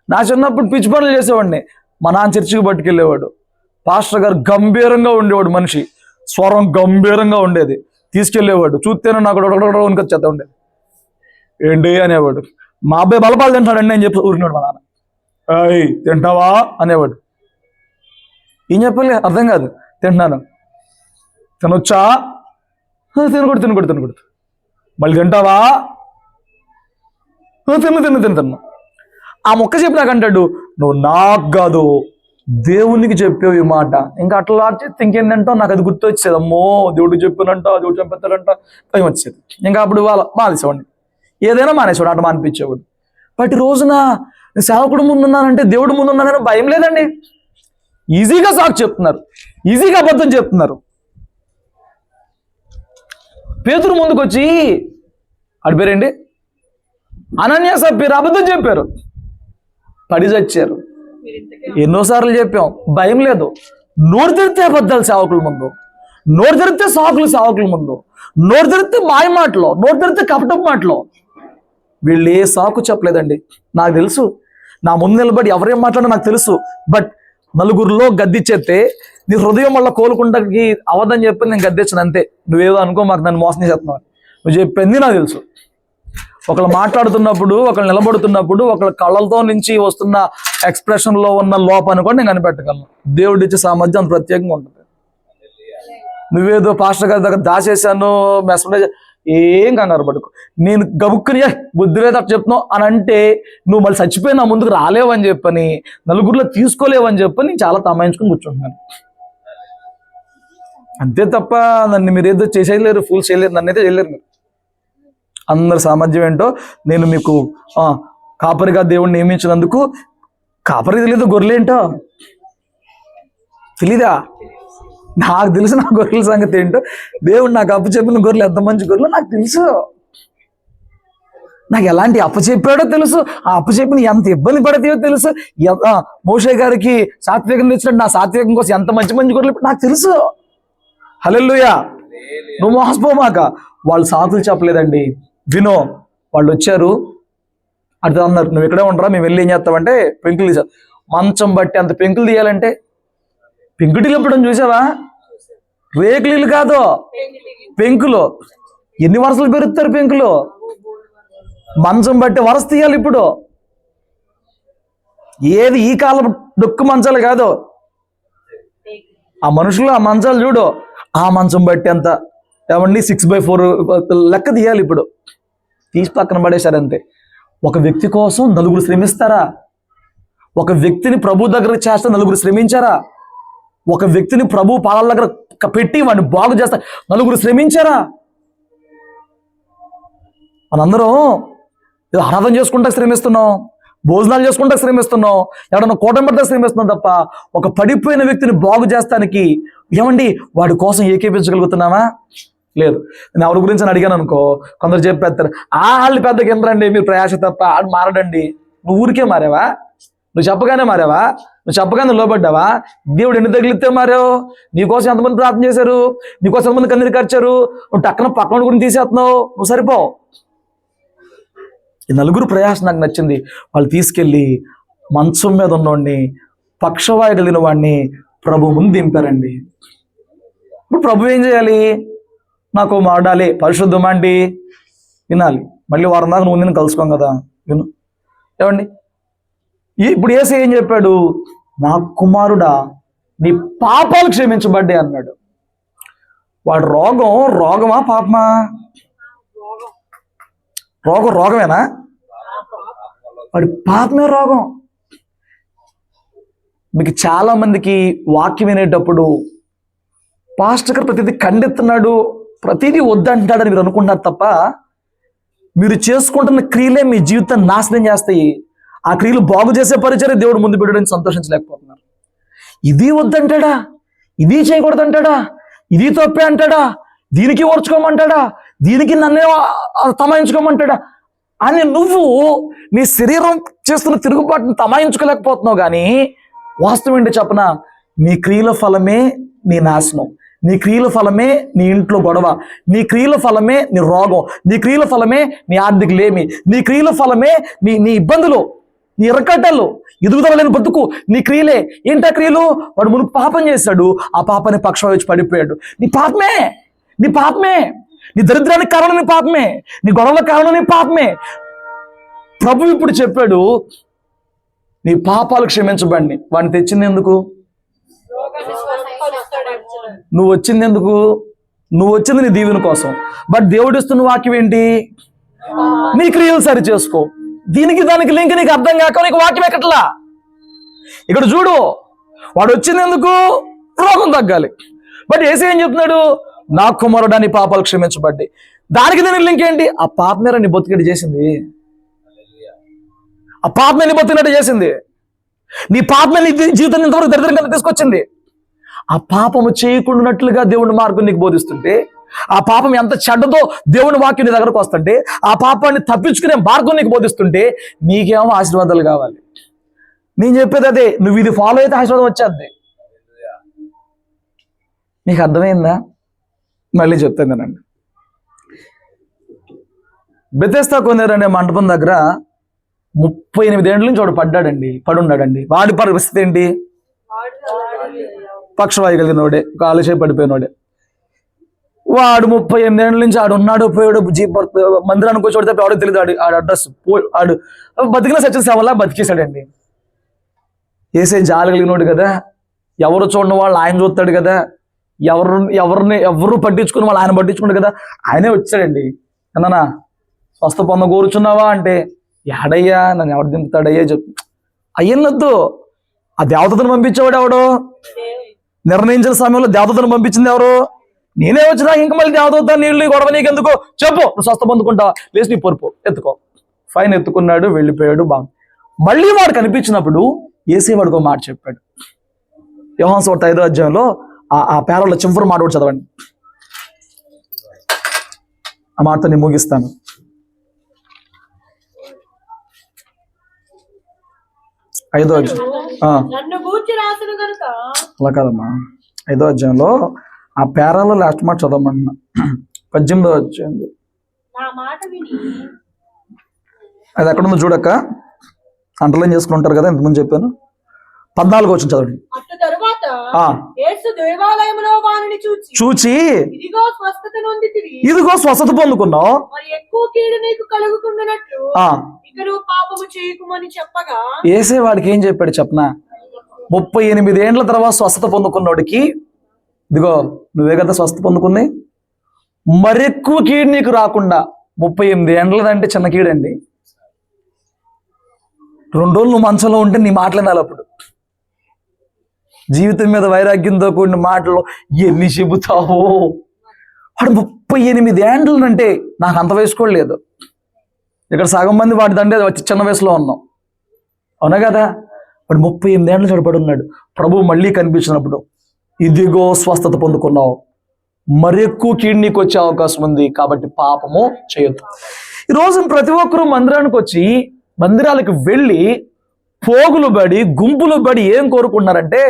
నా చిన్నప్పుడు పిచ్చి పనులు చేసేవాడిని. మా నాన్న చర్చికి పట్టుకెళ్ళేవాడు. పాస్టర్ గారు గంభీరంగా ఉండేవాడు, మనిషి స్వరం గంభీరంగా ఉండేది. తీసుకెళ్లేవాడు, చూస్తేనే నాకు వణుకొచ్చేస్తా ఉండేది. ఏంటి అనేవాడు. మా అబ్బాయి బలపాలు తింటాడండి అని చెప్పి ఊరినాడు మా నాన్న. అయ్ తింటావా అనేవాడు. ఏం చెప్పాలి అర్థం కాదు. తింటున్నాను. తినొచ్చా? తినకూడదు. మళ్ళీ తింటావా? తిన్ను. ఆ మొక్క చెప్పి నాకు అంటాడు, నువ్వు నాకు కాదు దేవునికి చెప్పావు ఈ మాట. ఇంకా అట్లా చేస్తే ఇంకేంటంటావు, నాకు అది గుర్తు వచ్చేది. అమ్మో దేవుడికి చెప్పానంట, దేవుడు చంపేస్తాడంట, భయం వచ్చేది. ఇంకా అప్పుడు మానేసేవాడిని, ఏదైనా మానేసేవాడు, అట్లా మానిపించేవాడు. బట్ ఈ రోజున సేవకుడు ముందున్నానంటే, దేవుడు ముందున్నానని భయం లేదండి. ఈజీగా సాకు చెప్తున్నారు, ఈజీగా అబద్ధం చెప్తున్నారు. పేతురు ముందుకు వచ్చి, ఆడి పేరేంటి, అనన్య సప్పీరు, అబద్ధం చెప్పారు, పడి చచ్చారు. ఎన్నోసార్లు చెప్పాం, భయం లేదు. నోరు తెరితే అబద్ధాలు సేవకుల ముందు, నోరు తెరితే సాకులు సేవకుల ముందు, నోరు తెరితే మాయ మాటలు, నోరు తెరితే కపటం మాటలు. వీళ్ళు ఏ సాకు చెప్పలేదండి. నాకు తెలుసు, నా ముందు నిలబడి ఎవరేం మాట్లాడో నాకు తెలుసు. బట్ నలుగురిలో గద్దిచ్చేస్తే నీ హృదయం వల్ల కోలుకుంటానికి అవదని చెప్పి నేను గద్దించను అంతే. నువ్వేదో అనుకో, మాకు నన్ను మోసం చేస్తున్నావు. నువ్వు చెప్పింది నాకు తెలుసు. ఒకళ్ళు మాట్లాడుతున్నప్పుడు, ఒకళ్ళు నిలబడుతున్నప్పుడు, ఒకళ్ళ కళ్ళతో నుంచి వస్తున్న ఎక్స్ప్రెషన్లో ఉన్న లోపాన్ని కూడా నేను కనిపెట్టగలను. దేవుడిచ్చే సామర్థ్యం అంత ప్రత్యేకంగా ఉంటుంది. నువ్వేదో పాస్టర్ గారి దగ్గర దాచేశాను, మెసేజ్ ఏం కంగారు పడుకో. నేను గబుక్కుని బుద్ధి లేదు అట్లా చెప్తున్నావు అని అంటే, నువ్వు మళ్ళీ చచ్చిపోయి నా ముందుకు రాలేవని చెప్పని, నలుగురిలో తీసుకోలేవని చెప్పని చాలా తమాయించుకుని కూర్చుంటున్నాను. అంతే తప్ప నన్ను మీరు ఏదో చేసేయలేరు, ఫూల్స్ చేయలేరు, నన్ను అయితే చేయలేరు మీరు. అందరి సామర్థ్యం ఏంటో నేను మీకు కాపరిగా దేవుడిని నియమించినందుకు, కాపరి తెలియదు గొర్రెలేంటో తెలీదా? నాకు తెలుసు నా గొర్రెల సంగతి ఏంటో. దేవుడు నాకు అప్పచెప్పిన గొర్రెలు ఎంత మంచి గొర్రెలు నాకు తెలుసు. నాకు ఎలాంటి అప్పచెప్పాడో తెలుసు, ఆ అప్పచెప్పిన ఎంత ఇబ్బంది పడతాయో తెలుసు. మోషే గారికి సాత్వికం తెచ్చినట్టు నా సాత్వికం కోసం ఎంత మంచి మంచి గొర్రెలు నాకు తెలుసు. హల్లెలూయా. నువ్వు మోసపోమాక. వాళ్ళు సాకులు చెప్పలేదండి. వినో, వాళ్ళు వచ్చారు, అర్థం అన్నారు, నువ్వు ఇక్కడే ఉండరా, మేము వెళ్ళి ఏం చేస్తామంటే పెంకులు తీసారు. మంచం బట్టి అంత పెంకులు తీయాలంటే, పెంకుటిల్లు ఎప్పుడు చూసావా? రేకులు కాదు, పెంకులు. ఎన్ని వరుసలు పెరుగుతారు పెంకులు? మంచం బట్టి వరస తీయాలి. ఇప్పుడు ఏది ఈ కాలం డొక్కు మంచాలు కాదు, ఆ మనుషులు ఆ మంచాలు చూడు, ఆ మంచం బట్టి ఎంత ఏమండి 6/4 లెక్క తీయాలి. ఇప్పుడు తీసి పక్కన పడేశారు అంతే. ఒక వ్యక్తి కోసం నలుగురు శ్రమిస్తారా? ఒక వ్యక్తిని ప్రభు దగ్గర చేస్తే నలుగురు శ్రమించారా? ఒక వ్యక్తిని ప్రభు పాదాల దగ్గర పెట్టి వాడిని బాగు చేస్తా నలుగురు శ్రమించారా? మనందరం ఏదో ఆరాధన చేసుకుంటా శ్రమిస్తున్నాం, భోజనాలు చేసుకుంటా శ్రమిస్తున్నాం, ఎవడన్నా కూటమి పడితే శ్రమిస్తున్నాం తప్ప ఒక పడిపోయిన వ్యక్తిని బాగు చేస్తానికి ఏమండి వాడి కోసం ఏకీపించగలుగుతున్నామా? లేదు. నేను ఎవరి గురించి అని అడిగాను అనుకో, కొందరు చెప్పేస్తారు వాళ్ళు పెద్దగా ఎంతరండి, మీరు ప్రయాస తప్ప ఆడు మారడండి. నువ్వు ఊరికే మారావా? నువ్వు చెప్పగానే మారావా? నువ్వు చెప్పగానే లోబడ్డావా? దేవుడు ఎన్ని తగిలితే మారావు? నీకోసం ఎంతమంది ప్రార్థన చేశారు? నీకోసం ఎంతమంది కన్నీరు ఖర్చారు? నువ్వు టక్కన పక్కన గురించి తీసేస్తున్నావు, నువ్వు సరిపోవు. ఈ నలుగురు ప్రయాస నాకు నచ్చింది. వాళ్ళు తీసుకెళ్ళి మంచం మీద ఉన్నవాడిని, పక్షవాయు కలిగిన వాడిని ప్రభు ముందు దింపారండి. ఇప్పుడు ప్రభు ఏం చేయాలి? నాకు మాడాలి, పరిశుద్ధమా అండి వినాలి. మళ్ళీ వారం దాకా నువ్వు నేను కలుసుకోం కదా, విను. ఏమండి ఇప్పుడు యేసు ఏం చెప్పాడు? నా కుమారుడా నీ పాపాలు క్షమించబడ్డాయి అన్నాడు. వాడు రోగమా పాపమా? రోగమేనా? వాడి పాపమే రోగం. మీకు చాలా మందికి వాక్యం వినేటప్పుడు పాస్టర్ గారు ప్రతిదీ ఖండిస్తున్నాడు, ప్రతిదీ వద్దంటాడని మీరు అనుకుంటున్నారు తప్ప మీరు చేసుకుంటున్న క్రియలే మీ జీవితాన్ని నాశనం చేస్తాయి. ఆ క్రియలు బాగు చేసే పరిచయం దేవుడు ముందు పెట్టడానికి సంతోషించలేకపోతున్నారు. ఇది వద్దంటాడా, ఇది చేయకూడదంటాడా, ఇది తప్పే అంటాడా, దీనికి ఓర్చుకోమంటాడా, దీనికి నన్నే తమాయించుకోమంటాడా అని నువ్వు నీ శరీరం చేస్తున్న తిరుగుబాటుని తమాయించుకోలేకపోతున్నావు. కానీ వాస్తవం ఏంటి చెప్పన? నీ క్రియల ఫలమే నీ నాశనం, నీ క్రియల ఫలమే నీ ఇంట్లో గొడవ, నీ క్రియల ఫలమే నీ రోగం, నీ క్రియల ఫలమే నీ ఆర్థిక లేమి, నీ క్రియల ఫలమే నీ ఇబ్బందులు, నీ ఇరకట్టలు, ఎదుగుదల లేని బతుకు నీ క్రియలే. ఏంటా క్రియలు? వాడు మునుపు పాపం చేశాడు, ఆ పాపాన్ని పక్షవాయు వచ్చి పడిపోయాడు. నీ పాపమే, నీ పాపమే, నీ దరిద్రానికి కారణం నీ పాపమే, నీ గొడవల కారణం నీ పాపమే. ప్రభు ఇప్పుడు చెప్పాడు నీ పాపాలు క్షమించబడి. వాడిని తెచ్చింది ఎందుకు? నువ్వు వచ్చింది ఎందుకు? నువ్వు వచ్చింది నీ దీవెన కోసం. బట్ దేవుడు ఇస్తున్న వాక్యం ఏంటి? నీ క్రియలు సరి చేసుకో. దీనికి దానికి లింక్ నీకు అర్థం కాక నీకు వాక్యం ఎక్కట్లా. ఇక్కడ చూడు, వాడు వచ్చింది ఎందుకు? రోగం తగ్గాలి. బట్ యేసు ఏం చెప్తున్నాడు? నా కుమారుడా నీ పాపాలు క్షమించబడ్డాయి. దానికి దీనికి లింక్ ఏంటి? ఆ పాప మీద నీ బతికినట్టు చేసింది, ఆ పాప మీద నీ బతికినట్టు చేసింది, నీ పాప మీద నీ జీవితాన్ని ఇంతవరకు దరిద్రంగా తీసుకొచ్చింది. ఆ పాపము చేయకుండానట్లుగా దేవుని మార్గం నీకు బోధిస్తుంటే, ఆ పాపం ఎంత చెడ్డదో దేవుని వాక్యం నీ దగ్గరకు వస్తుంటే, ఆ పాపాన్ని తప్పించుకునే మార్గం నీకు బోధిస్తుంటే నీకేమో ఆశీర్వాదాలు కావాలి. నేను చెప్పేది అదే, నువ్వు ఇది ఫాలో అయితే ఆశీర్వాదం వచ్చేద్ది. నీకు అర్థమైందా? మళ్ళీ చెప్తాను నేనండి. బెతెస్దా కొనేరనే మండపం దగ్గర 38 ఏళ్ళ నుంచి వాడు పడున్నాడండి. వాడి పరిస్థితి ఏంటి? పక్షవాయు కలిగినోడే, కాలు చేయి పడిపోయినోడే. వాడు 38 ఏళ్ళ నుంచి ఆడు ఉన్నాడు, పోయాడు, మందిరానికి వచ్చి తప్ప ఎవడో తెలియదు. ఆడు అడ్రస్ ఆడు బతికిన సత్య సేవలా బతికేశాడండి. ఏసే జాలి కలిగినోడు కదా, ఎవరు చూడని వాళ్ళు ఆయన చూస్తాడు కదా, ఎవరు పట్టించుకుని వాళ్ళు ఆయన పట్టించుకున్నాడు కదా, ఆయనే వచ్చాడండి. అన్నానా స్వస్థ పొంద కూర్చున్నావా అంటే, ఎడయ్యా నన్ను ఎవరు దింపుతాడయ్యా చెప్పు. అయ్యనొద్దు, ఆ దేవతను పంపించేవాడు ఎవడు? నిర్ణయించిన సమయంలో దేవతను పంపించింది ఎవరు? నేనే వచ్చినా ఇంకా మళ్ళీ దేవత నీళ్ళు గొడవ నీకెందుకు చెప్పు, నువ్వు స్వస్థ పొందుకుంటావా? లేచి నీ పొరుపు ఎత్తుకో. ఫైన్ ఎత్తుకున్నాడు, వెళ్ళిపోయాడు. బాగా మళ్ళీ వాడు కనిపించినప్పుడు ఏసేవాడికి మాట చెప్పాడు. యోహాను సువార్త 5వ అధ్యాయంలో ఆ పేరలో చివరి మాట కూడా చదవండి. ఆ మాటతో నేను ముగిస్తాను. అలా కాదమ్మా, 5వ అధ్యాయంలో ఆ పేరాలో లాస్ట్ మాట చదవమన్నా. 18వ అధ్యాయం అది ఎక్కడ ఉందో చూడక్క, అండర్లైన్ చేసుకుని ఉంటారు కదా, ఇంతకుముందు చెప్పాను. 14వ వచనం చదవండి. అటు తరువాత యేసు దేవాలయములో వారిని చూచి ఇదిగో స్వస్థత నొందితివి, ఇదిగో స్వస్థత పొందుకున్నావు, మరి ఎక్కువ కీడు నీకు కలుగుకున్నట్లు ఇక నువ్వు పాపము చేయకుమని చెప్పగా, యేసే వాడికి ఏం చెప్పాడు చెప్పనా? 38 ఏండ్ల తర్వాత స్వస్థత పొందుకున్నోడికి, ఇదిగో నువ్వే కదా స్వస్థత పొందుకుంది, మరెక్కువ కీడు నీకు రాకుండా. 38 ఏండ్లదంటే చిన్న కీడండి. 2 రోజులు నువ్వు మంచంలో ఉంటే నీ మాటలు వినాలి. అప్పుడు జీవితం మీద వైరాగ్యంతో కూడిన మాటలు ఎన్ని చెబుతావో. వాడు 38 ఏండ్లనంటే నాకు అంత వయసు కూడా లేదు. ఇక్కడ సగం మంది వాడి దండే వచ్చి చిన్న వయసులో ఉన్నాం, అవునా కదా? వాడు 38 ఏండ్లు చడపడి ఉన్నాడు. ప్రభు మళ్ళీ కనిపించినప్పుడు ఇదిగో స్వస్థత పొందుకున్నావు, మరి ఎక్కువ కీడు నీకు వచ్చే అవకాశం ఉంది, కాబట్టి పాపము చేయొద్దు. ఈరోజు ప్రతి ఒక్కరూ మందిరానికి వచ్చి, మందిరాలకు వెళ్ళి పోగులు పడి గుంపులు పడి ఏం కోరుకుంటున్నారంటే,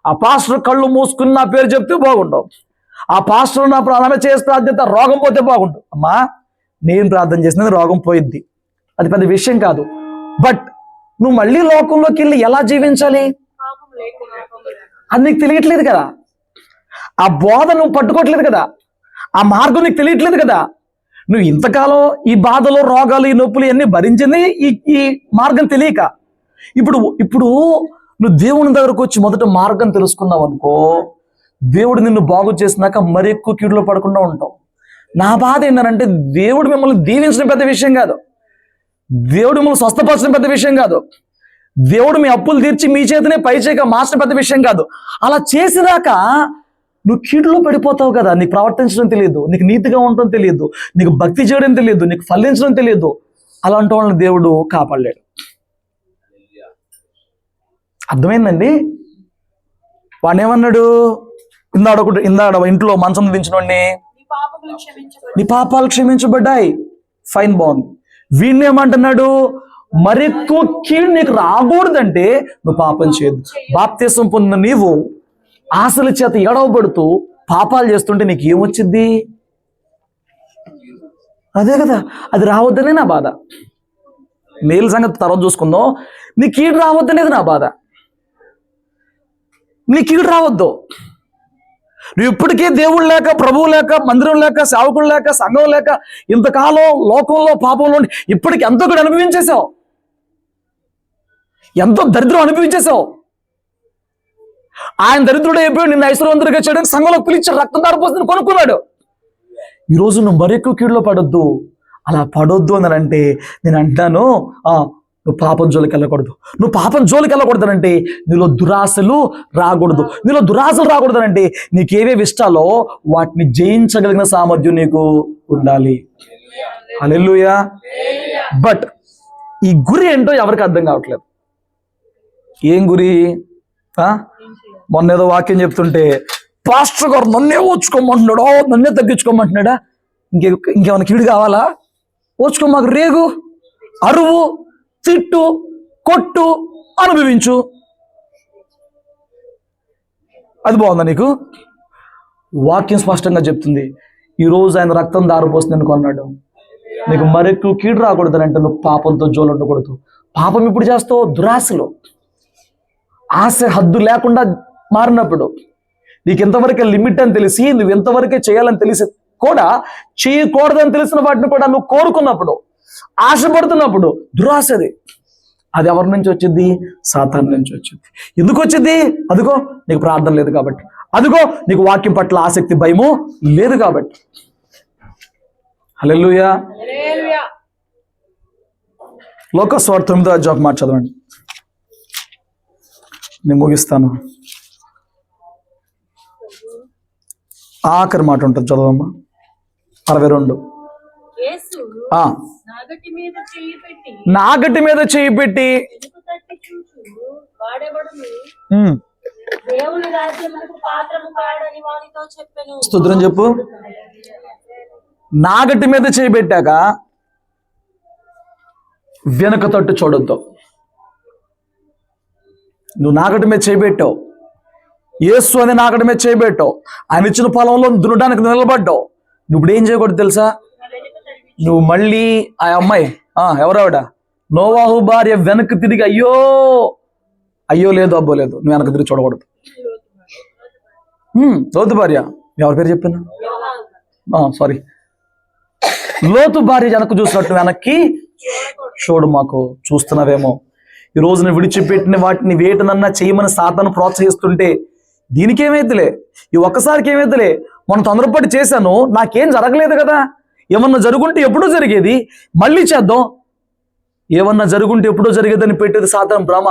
ఆ పాస్టర్ కళ్ళు మూసుకుని నా పేరు చెప్తే బాగుంటావు, ఆ పాస్టర్ నా ప్రాణమే చేసి ప్రార్థన రోగం పోతే బాగుంటావు. అమ్మా, నేను ప్రార్థన చేసినది రోగం పోయిద్ది, అది పెద్ద విషయం కాదు. బట్ నువ్వు మళ్ళీ లోకంలోకి వెళ్ళి ఎలా జీవించాలి అది నీకు తెలియట్లేదు కదా. ఆ బోధ నువ్వు పట్టుకోవట్లేదు కదా, ఆ మార్గం నీకు తెలియట్లేదు కదా. నువ్వు ఇంతకాలం ఈ బాధలు రోగాలు ఈ నొప్పులు ఇవన్నీ భరించింది ఈ మార్గం తెలియక. ఇప్పుడు నువ్వు దేవుని దగ్గరకు వచ్చి మొదట మార్గం తెలుసుకున్నావు అనుకో, దేవుడు నిన్ను బాగు చేసినాక మరి ఎక్కువ కీడులో పడకుండా ఉంటావు. నా బాధ ఏంటంటే, దేవుడు మిమ్మల్ని దీవించడం పెద్ద విషయం కాదు, దేవుడు మిమ్మల్ని స్వస్థపరచడం పెద్ద విషయం కాదు, దేవుడు మీ అప్పులు తీర్చి మీ చేతనే పై చేయక మార్చడం పెద్ద విషయం కాదు. అలా చేసినాక నువ్వు కీడులో పడిపోతావు కదా. నీకు ప్రవర్తించడం తెలియదు, నీకు నీతిగా ఉండటం తెలియదు, నీకు భక్తి చేయడం తెలియదు, నీకు ఫలించడం తెలియదు. అలాంటి వాళ్ళని దేవుడు కాపాడలేడు. అర్థమైందండి? వాడిని ఏమన్నాడు? ఇందాడ ఇంట్లో మంచం దించినోడిని, నీ పాపాలు క్షమించబడ్డాయి, ఫైన్, బాగుంది. వీడిని ఏమంటున్నాడు? మరెక్కువ కీడు నీకు రాకూడదంటే నువ్వు పాపం చేయొద్దు. బాప్తిసం పొందిన నీవు ఆశల చేత ఎడవబడుతూ పాపాలు చేస్తుంటే నీకు ఏమొచ్చింది? అదే కదా, అది రావద్దనే నా బాధ. మేలు సంగతి తర్వాత చూసుకుందాం. నీ కీడు రావద్దనేది నా బాధ. నీ కీడు రావద్దు. నువ్వు ఇప్పటికే దేవుడు లేక, ప్రభువు లేక, మందిరం లేక, సేవకుడు లేక, సంఘం లేక, ఇంతకాలం లోకంలో పాపంలో ఇప్పటికి ఎంతో కూడా అనుభవించేశావు, ఎంతో దరిద్రం అనుభవించేశావు. ఆయన దరిద్రుడు అయిపోయి నిన్ను ఐశ్వర్యవంతుడిగా చేయడానికి సంఘంలో పిలిచి రక్తం దారిపోతుంది కొనుక్కున్నాడు. ఈరోజు నువ్వు మరెక్కువ కీడులో పడొద్దు. అలా పడొద్దు అని అంటే నేను అంటాను, నువ్వు పాపం జోలికి వెళ్ళకూడదు. నువ్వు పాపం జోలికి వెళ్ళకూడదనంటే నీలో దురాశలు రాకూడదు. నీలో దురాశలు రాకూడదనంటే నీకేవేవి ఇష్టాలో వాటిని జయించగలిగిన సామర్థ్యం నీకు ఉండాలి. హల్లెలూయా. బట్ ఈ గురి ఏంటో ఎవరికి అర్థం కావట్లేదు. ఏం గురి? మొన్న ఏదో వాక్యం చెప్తుంటే, పాస్టర్ గారు నన్నే ఓచుకోమంటున్నాడు, నన్నే తగ్గించుకోమంటున్నాడా? ఇంకేమైనా కీడు కావాలా? ఓచుకో, మాకు రేగు, అరువు, తిట్టు, కొట్టు, అనుభవించు. అది బాగుందా నీకు? వాక్యం స్పష్టంగా చెప్తుంది, ఈరోజు ఆయన రక్తం దారిపోస్తుంది అనుకున్నాడు. నీకు మరెక్కువ కీడు రాకూడదని అంటే నువ్వు పాపంతో జోలు ఉండకూడదు. పాపం ఇప్పుడు చేస్తావు దురాశలో. ఆశ హద్దు లేకుండా మారినప్పుడు, నీకు ఎంతవరకే లిమిట్ అని తెలిసి నువ్వు ఎంతవరకే చేయాలని తెలిసి కూడా చేయకూడదని తెలిసిన వాటిని కూడా నువ్వు కోరుకున్నప్పుడు, ఆశపడుతున్నప్పుడు దురాశది. అది ఎవరి నుంచి వచ్చింది? సాతాను నుంచి వచ్చింది. ఎందుకు వచ్చింది? అదిగో నీకు ప్రార్థన లేదు కాబట్టి, అదిగో నీకు వాక్యం పట్ల ఆసక్తి భయము లేదు కాబట్టి. హల్లెలూయా. లోకస్వార్థ 9వ అధ్యాయం మాట చదవండి, నేను ముగిస్తాను. ఆఖరి మాట ఉంటుంది, చదవమ్మా. 62. నాగటి మీద చేయి పెట్టి స్తోత్రం చెప్పు. నాగటి మీద చేయి పెట్టాక వెనక తట్టు చూడొద్దు. నువ్వు నాగటి మీద చేయబెట్టావు, యేసు అని నాగటి మీద చేయబెట్టావు, ఆయన ఇచ్చిన పొలంలో దున్నడానికి నిలబడ్డావు. నువ్వు ఇప్పుడు ఏం చేయకూడదు తెలుసా? నువ్వు మళ్ళీ ఆ అమ్మాయి, ఎవరావిడ, నోవాహు భార్య, వెనక్కి తిరిగి అయ్యో లేదు, అబ్బో లేదు, నువ్వు వెనక్కి తిరిగి చూడకూడదు. లోతు భార్య, ఎవరి పేరు చెప్పాను? సారీ, లోతు భార్య వెనక్కి చూసినట్టు వెనక్కి చూడు. మాకు చూస్తున్నావేమో ఈ రోజున విడిచిపెట్టిన వాటిని వేటినన్నా చేయమని సాతాను ప్రోత్సహిస్తుంటే దీనికేమైద్దిలే, ఈ ఒక్కసారికి ఏమైద్దిలే, మనం తొందరపడి చేశాను, నాకేం జరగలేదు కదా, ఏమన్నా జరుగుంటే ఎప్పుడో జరిగేది, మళ్ళీ చేద్దాం, ఏమన్నా జరుగుంటే ఎప్పుడో జరిగేదని పెట్టేది సాతాను భ్రమ.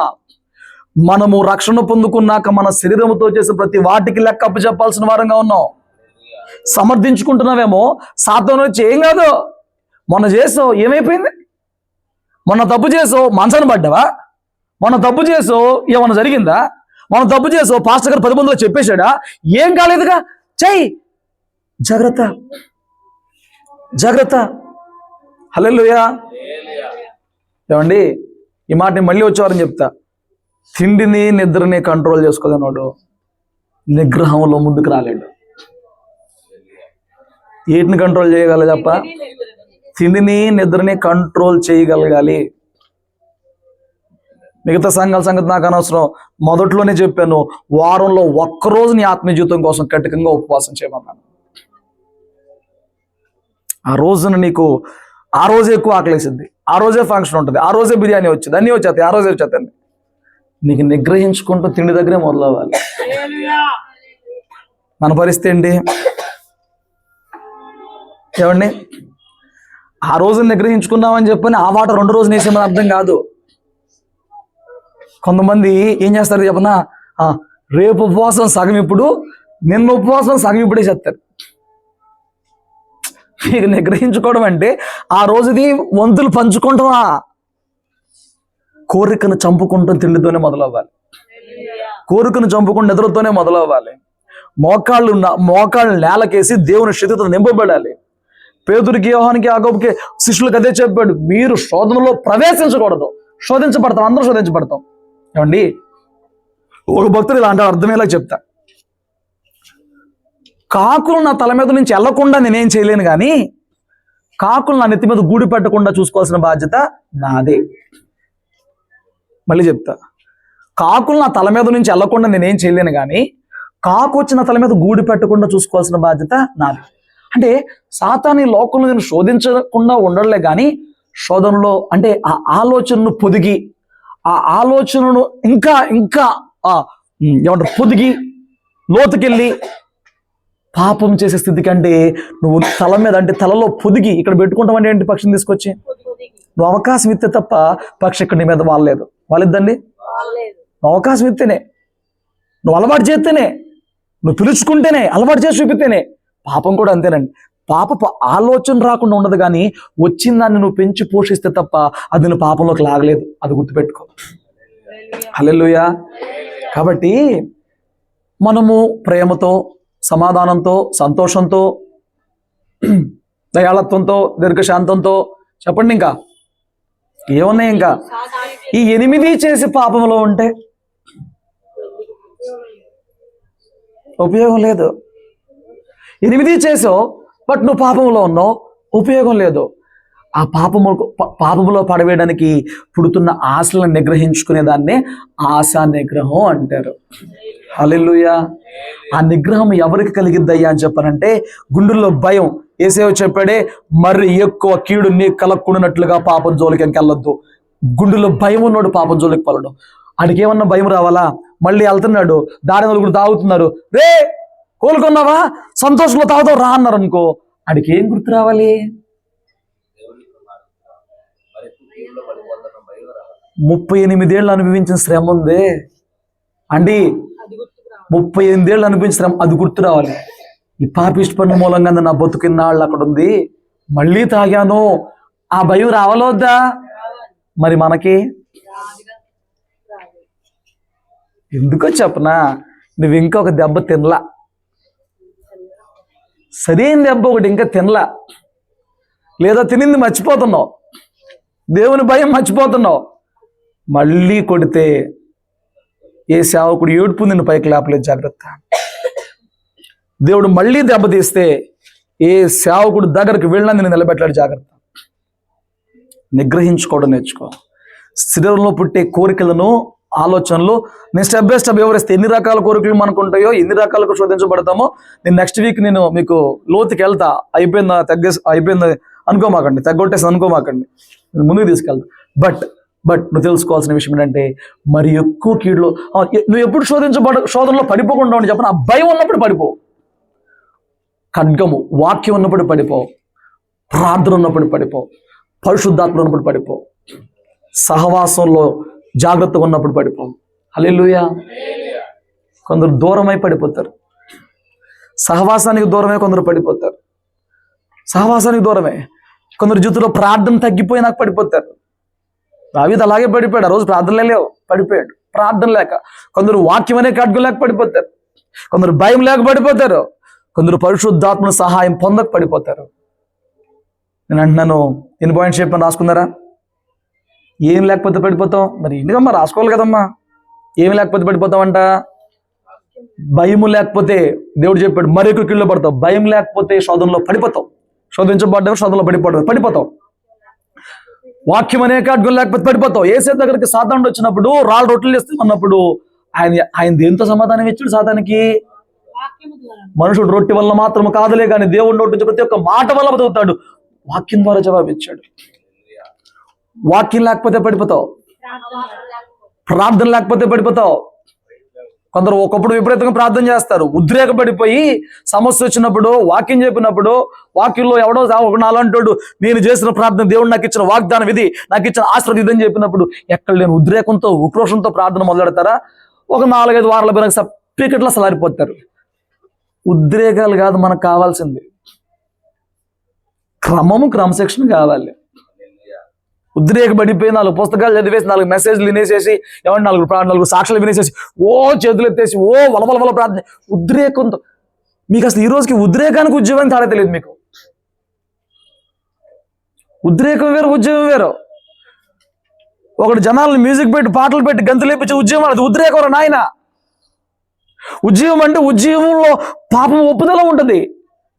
మనము రక్షణ పొందుకున్నాక మన శరీరంతో చేసే ప్రతి వాటికి లెక్క అప్పు చెప్పాల్సిన వారంగా ఉన్నాం. సమర్థించుకుంటున్నావేమో, సాతాను వచ్చి ఏం కాదు, మొన్న చేసావు ఏమైపోయింది, మొన్న తప్పు చేసావు మంచాన పడ్డావా, మొన్న తప్పు చేసావు ఏమన్నా జరిగిందా, మొన్న తప్పు చేసావు పాస్టర్ గారు 10 మందిలో చెప్పేశాడా, ఏం కాలేదుగా, చెయ్యి, జాగ్రత్త జాగ్రత్త. హల్లెలూయా. ఏమండి, ఈ మాట నేను మళ్ళీ వచ్చేవారని చెప్తా. తిండిని నిద్రని కంట్రోల్ చేసుకోలేనాడు నిగ్రహంలో ముందుకు రాలేడు. వీటిని కంట్రోల్ చేయగల తప్ప తిండిని నిద్రని కంట్రోల్ చేయగలగాలి. మిగతా సంఘాల సంగతి నాకు అనవసరం. మొదట్లోనే చెప్పాను, వారంలో ఒక్కరోజు నీ ఆత్మీయ జీవితం కోసం కఠినంగా ఉపవాసం చేయమన్నాను. ఆ రోజున నీకు ఆ రోజే ఎక్కువ ఆకలేసిద్ది, ఆ రోజే ఫంక్షన్ ఉంటుంది, ఆ రోజే బిర్యానీ వచ్చింది, అన్నీ వచ్చేస్తాయి, ఆ రోజే వచ్చేస్తాయి. నీకు నిగ్రహించుకుంటూ తిండి దగ్గరే మొదలవ్వాలి. మన పరిస్థితి ఏంటి ఏమండి? ఆ రోజు నిగ్రహించుకున్నామని చెప్పని ఆ వాట 2 రోజులు వేసేమని అర్థం కాదు. కొంతమంది ఏం చేస్తారు చెప్పనా, రేపు ఉపవాసం సగం ఇప్పుడు, నిన్న ఉపవాసం సగం ఇప్పుడే చేస్తారు. మీకు నిగ్రహించుకోవడం అంటే ఆ రోజుది వంతులు పంచుకుంటావా, కోరికను చంపుకుంటూ తిండితోనే మొదలవ్వాలి, కోరికను చంపుకుంటూ నిద్రతోనే మొదలవ్వాలి. మోకాళ్ళు నేలకేసి దేవుని శక్తితో నింపబడాలి. పేతురికి, యోహానికి, యాకోబుకి, శిష్యులకు అదే చెప్పాడు, మీరు శోధనలో ప్రవేశించకూడదు. శోధించబడతాం, అందరూ శోధించబడతాం. ఏమండి, ఒక భక్తుడు ఇలా అంటే అర్థమయ్యేలా చెప్తా. కాకులు నా తల మీద నుంచి వెళ్లకుండా నేనేం చేయలేను, కానీ కాకులు నా నెత్తి మీద గూడి పెట్టకుండా చూసుకోవాల్సిన బాధ్యత నాదే. మళ్ళీ చెప్తా, కాకులు నా తల మీద నుంచి వెళ్లకుండా నేనేం చేయలేను, కానీ కాకు వచ్చి నా తల మీద గూడి పెట్టకుండా చూసుకోవాల్సిన బాధ్యత నాది. అంటే సాతాను ఈ లోకంలో నేను శోధించకుండా ఉండలే, కానీ శోధనలో అంటే ఆ ఆలోచనను పొదిగి, ఆ ఆలోచనను ఇంకా ఇంకా ఏమంటారు పొదిగి లోతుకెళ్ళి పాపం చేసే స్థితి కంటే నువ్వు తల మీద అంటే తలలో పొదిగి ఇక్కడ పెట్టుకుంటామంటే ఏంటి, పక్షిని తీసుకొచ్చి నువ్వు అవకాశం ఇస్తే తప్ప పక్షి ఇక్కడ నీ మీద వాళ్ళలేదు. వాళ్ళిద్దండి, నువ్వు అవకాశం ఇస్తేనే, నువ్వు అలవాటు చేస్తేనే, నువ్వు పిలుచుకుంటేనే, అలవాటు చేసి చూపిస్తేనే. పాపం కూడా అంతేనండి. పాపపు ఆలోచన రాకుండా ఉండదు, కానీ వచ్చిన దాన్ని నువ్వు పెంచి పోషిస్తే తప్ప అది నువ్వు పాపంలోకి లాగలేదు. అది గుర్తుపెట్టుకో. హల్లెలూయా. కాబట్టి మనము ప్రేమతో, సమాధానంతో, సంతోషంతో, దయాళత్వంతో, దీర్ఘశాంతంతో, చెప్పండి ఇంకా ఏమున్నాయి, ఇంకా ఈ 8 చేసి పాపంలో ఉంటే ఉపయోగం లేదు. 8 చేసావు బట్ నువ్వు పాపంలో ఉన్నావు, ఉపయోగం లేదు. ఆ పాపములో పడవేయడానికి పుడుతున్న ఆశలను నిగ్రహించుకునే దాన్నే ఆశా నిగ్రహం అంటారు. హల్లెలూయా. ఆ నిగ్రహం ఎవరికి కలిగిద్దయ్యా అని చెప్పానంటే, గుండెల్లో భయం. యేసేవు చెప్పాడే, మరి ఎక్కువ కీడు నీ కలక్కున్నట్లుగా పాపం జోలికి ఇంకెళ్ళొద్దు. గుండెల్లో భయం ఉన్నాడు పాపం జోలికి పలడం. ఆడికి ఏమన్నా భయం రావాలా? మళ్ళీ వెళ్తున్నాడు, దారి నలుగురు తాగుతున్నారు, రే కోలుకున్నావా, సంతోషంలో తాగుతావు రా అన్నారు అనుకో, ఆడికి ఏం గుర్తు రావాలి? 38 ఏళ్ళు అనుభవించిన శ్రమ ఉంది అండి, 38 ఏళ్ళు అనుభవించిన శ్రమ, అది గుర్తు రావాలి. ఈ పాపిష్టి పన్ను మూలంగా నా బతుకిన్నాళ్ళు అక్కడ ఉంది, మళ్ళీ తాగాను, ఆ భయం రావాలొద్దా? మరి మనకి ఎందుకో చెప్పనా, నువ్వు ఇంకొక దెబ్బ తినలా, సరైన దెబ్బ ఒకటి ఇంకా తినలా, లేదా తినింది మర్చిపోతున్నావు, దేవుని భయం మర్చిపోతున్నావు. మళ్ళీ కొడితే ఏ సేవకుడు ఏడుపు నిన్ను పైకి లేపలేదు, జాగ్రత్త. దేవుడు మళ్ళీ దెబ్బతీస్తే ఏ సేవకుడు దగ్గరికి వెళ్ళినా నిన్ను నిలబెట్టలేడు, జాగ్రత్త. నిగ్రహించుకోవడం నేర్చుకో. శరీరంలో పుట్టే కోరికలను ఆలోచనలు నేను స్టెప్ బై స్టెప్ వివరిస్తే ఎన్ని రకాల కోరికలు మనకు ఉంటాయో, ఎన్ని రకాలకు శోధించబడతామో నేను నెక్స్ట్ వీక్ నేను మీకు లోతుకి వెళ్తా. అయిపోయింది అనుకోమాకండి, తగ్గొట్టేసి అనుకోమాకండి, నేను ముందుకు తీసుకెళ్తా. బట్ నువ్వు తెలుసుకోవాల్సిన విషయం ఏంటంటే, మరి ఎక్కువ కీడులో నువ్వు ఎప్పుడు శోధనలో పడిపోకుండా ఉండి చెప్పను. ఆ భయం ఉన్నప్పుడు పడిపోవు, ఖడ్గము వాక్యం ఉన్నప్పుడు పడిపోవు, ప్రార్థన ఉన్నప్పుడు పడిపోవు, పరిశుద్ధాత్మ ఉన్నప్పుడు పడిపోవు, సహవాసంలో జాగ్రత్తగా ఉన్నప్పుడు పడిపోవు. హల్లెలూయా. కొందరు దూరమై పడిపోతారు, సహవాసానికి దూరమే కొందరు పడిపోతారు, సహవాసానికి దూరమే. కొందరు జీవితంలో ప్రార్థన తగ్గిపోయి నాకు పడిపోతారు. దావీదు అలాగే పడిపోయాడు, ఆ రోజు ప్రార్థనలే లేవు, పడిపోయాడు ప్రార్థన లేక. కొందరు వాక్యం అనే ఖడ్గం లేక పడిపోతారు, కొందరు భయం లేక పడిపోతారు, కొందరు పరిశుద్ధాత్మ సహాయం పొందక పడిపోతారు. నేను అంటున్నాను, ఎన్ని పాయింట్స్ చెప్పాను రాసుకున్నారా? ఏం లేకపోతే పడిపోతాం? మరి ఎందుకమ్మా రాసుకోవాలి కదమ్మా. ఏమి లేకపోతే పడిపోతామంట? భయము లేకపోతే దేవుడు చెప్పాడు మరొక కీళ్ళలో పడతావు. భయం లేకపోతే శోధనలో పడిపోతావు, శోధించబడ్డావు, శోధనలో పడిపోతావు. వాక్యం అనే ఖడ్గం లేకపోతే పడిపోతావు. యేసు దగ్గరికి సాతానుడు వచ్చినప్పుడు రాళ్ళు రొట్టెలు చేస్తే అన్నప్పుడు ఆయన దేంతో సమాధానం ఇచ్చాడు సాతానికి? మనుషుడు రొట్టె వల్ల మాత్రం కాదులే కానీ దేవుడి నోటి నుంచి ప్రతి ఒక్క మాట వల్ల బతుకుతాడు. వాక్యం ద్వారా జవాబు ఇచ్చాడు. వాక్యం లేకపోతే పడిపోతావు, ప్రార్థన లేకపోతే పడిపోతావు. కొందరు ఒకప్పుడు విపరీతంగా ప్రార్థన చేస్తారు, ఉద్రేకపడిపోయి సమస్య వచ్చినప్పుడు వాక్యం చెప్పినప్పుడు వాక్యంలో ఎవడో ఒక నాలంటాడు, నేను చేసిన ప్రార్థన దేవుడు నాకు ఇచ్చిన వాగ్దానం ఇది, నాకు ఇచ్చిన ఆశీర్వాదం ఇది అని చెప్పినప్పుడు ఎక్కడ లేని ఉద్రేకంతో ఉక్రోషంతో ప్రార్థన మొదలెడతారా? ఒక 4-5 వారాల పైన సర్టిఫికెట్లు సలారిపోతారు. ఉద్రేకాలు కాదు మనకు కావాల్సింది, క్రమశిక్షణ కావాలి. ఉద్రేకపడిపోయి 4 పుస్తకాలు చదివేసి 4 మెసేజ్లు వినేసేసి ఏమంటే 4 సాక్షులు వినేసేసి చేతులు ఎత్తేసి వలవల ప్రార్థన ఉద్రేకంతో. మీకు అసలు ఈ రోజుకి ఉద్రేకానికి ఉద్యోగం తేడా తెలియదు. మీకు ఉద్రేకం వేరు, ఉద్యోగం వేరు. ఒకటి జనాలను మ్యూజిక్ పెట్టి పాటలు పెట్టి గంతులు లేపించే ఉద్యోగం, అది ఉద్రేకం రా నాయన. ఉద్యోగం అంటే ఉద్యోగంలో పాపం ఒప్పుదల ఉంటుంది,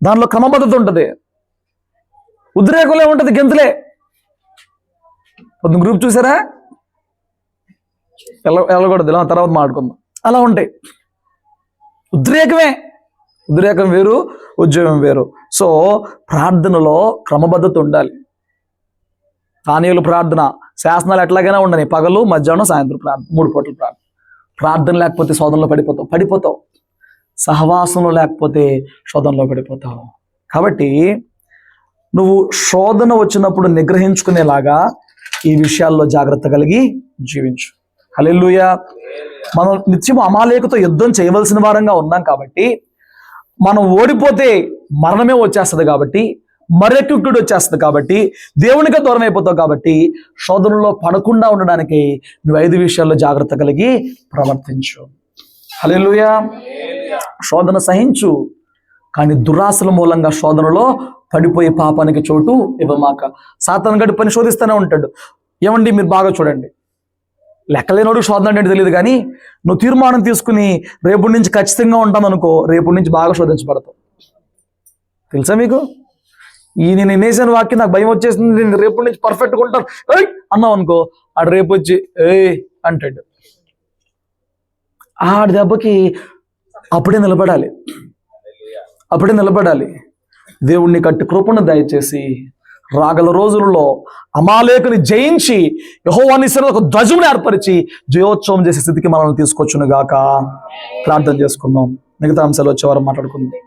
దానిలో క్రమబద్ధత ఉంటుంది. ఉద్రేకంలో ఉంటుంది గంతులే. కొంత గ్రూప్ చూసారా? వెళ్ళకూడదు, ఇలా తర్వాత మాట్లాడుకుందాం. అలా ఉంటాయి. ఉద్రేకం వేరు, ఉద్యోగం వేరు. సో ప్రార్థనలో క్రమబద్ధత ఉండాలి. తానీయులు ప్రార్థన శాసనాలు ఎట్లాగైనా ఉండని, పగలు మధ్యాహ్నం సాయంత్రం ప్రార్థన, 3 పూటలు ప్రార్థన లేకపోతే శోధనలో పడిపోతావు. సహవాసంలో లేకపోతే శోధనలో పడిపోతావు. కాబట్టి నువ్వు శోధన వచ్చినప్పుడు నిగ్రహించుకునేలాగా ఈ విషయాల్లో జాగ్రత్త కలిగి జీవించు. హల్లెలూయా. మనం నిత్యం అమాలేకుతో యుద్ధం చేయవలసిన వారంగా ఉన్నాం కాబట్టి, మనం ఓడిపోతే మరణమే వచ్చేస్తుంది కాబట్టి, మరెక్కుడు వచ్చేస్తుంది కాబట్టి, దేవునికి దూరం అయిపోతావు కాబట్టి, శోధనలో పడకుండా ఉండడానికి నువ్వు 5 విషయాల్లో జాగ్రత్త కలిగి ప్రవర్తించు. హల్లెలూయా. శోధన సహించు, కానీ దురాశల మూలంగా శోధనలో పడిపోయే పాపానికి చోటు ఇవ్వమాక. సాతాను గడి పని శోధిస్తూనే ఉంటాడు. ఏమండి మీరు బాగా చూడండి, లెక్కలేనోడు శోధన అంటే తెలియదు, కానీ నువ్వు తీర్మానం తీసుకుని రేపటి నుంచి ఖచ్చితంగా ఉంటాను అనుకో, రేపటి నుంచి బాగా శోధించబడతావు. తెలుసా మీకు? నేను వినేసిన వాక్యం నాకు భయం వచ్చేసింది, నేను రేపటి నుంచి పర్ఫెక్ట్గా ఉంటాను అన్నావు అనుకో, ఆడు రేపు వచ్చి అంటాడు. ఆడి దెబ్బకి అప్పుడే నిలబడాలి. దేవుణ్ణి కట్టి కృపను దయచేసి రాగల రోజులలో అమాలేకుని జయించి యెహోవాని ఒక ధ్వజముని ఏర్పరిచి జయోత్సవం చేసే స్థితికి మనల్ని తీసుకొచ్చును గాక. ప్రార్థన చేసుకుందాం. మిగతా అంశాలు వచ్చేవారు మాట్లాడుకుందాం.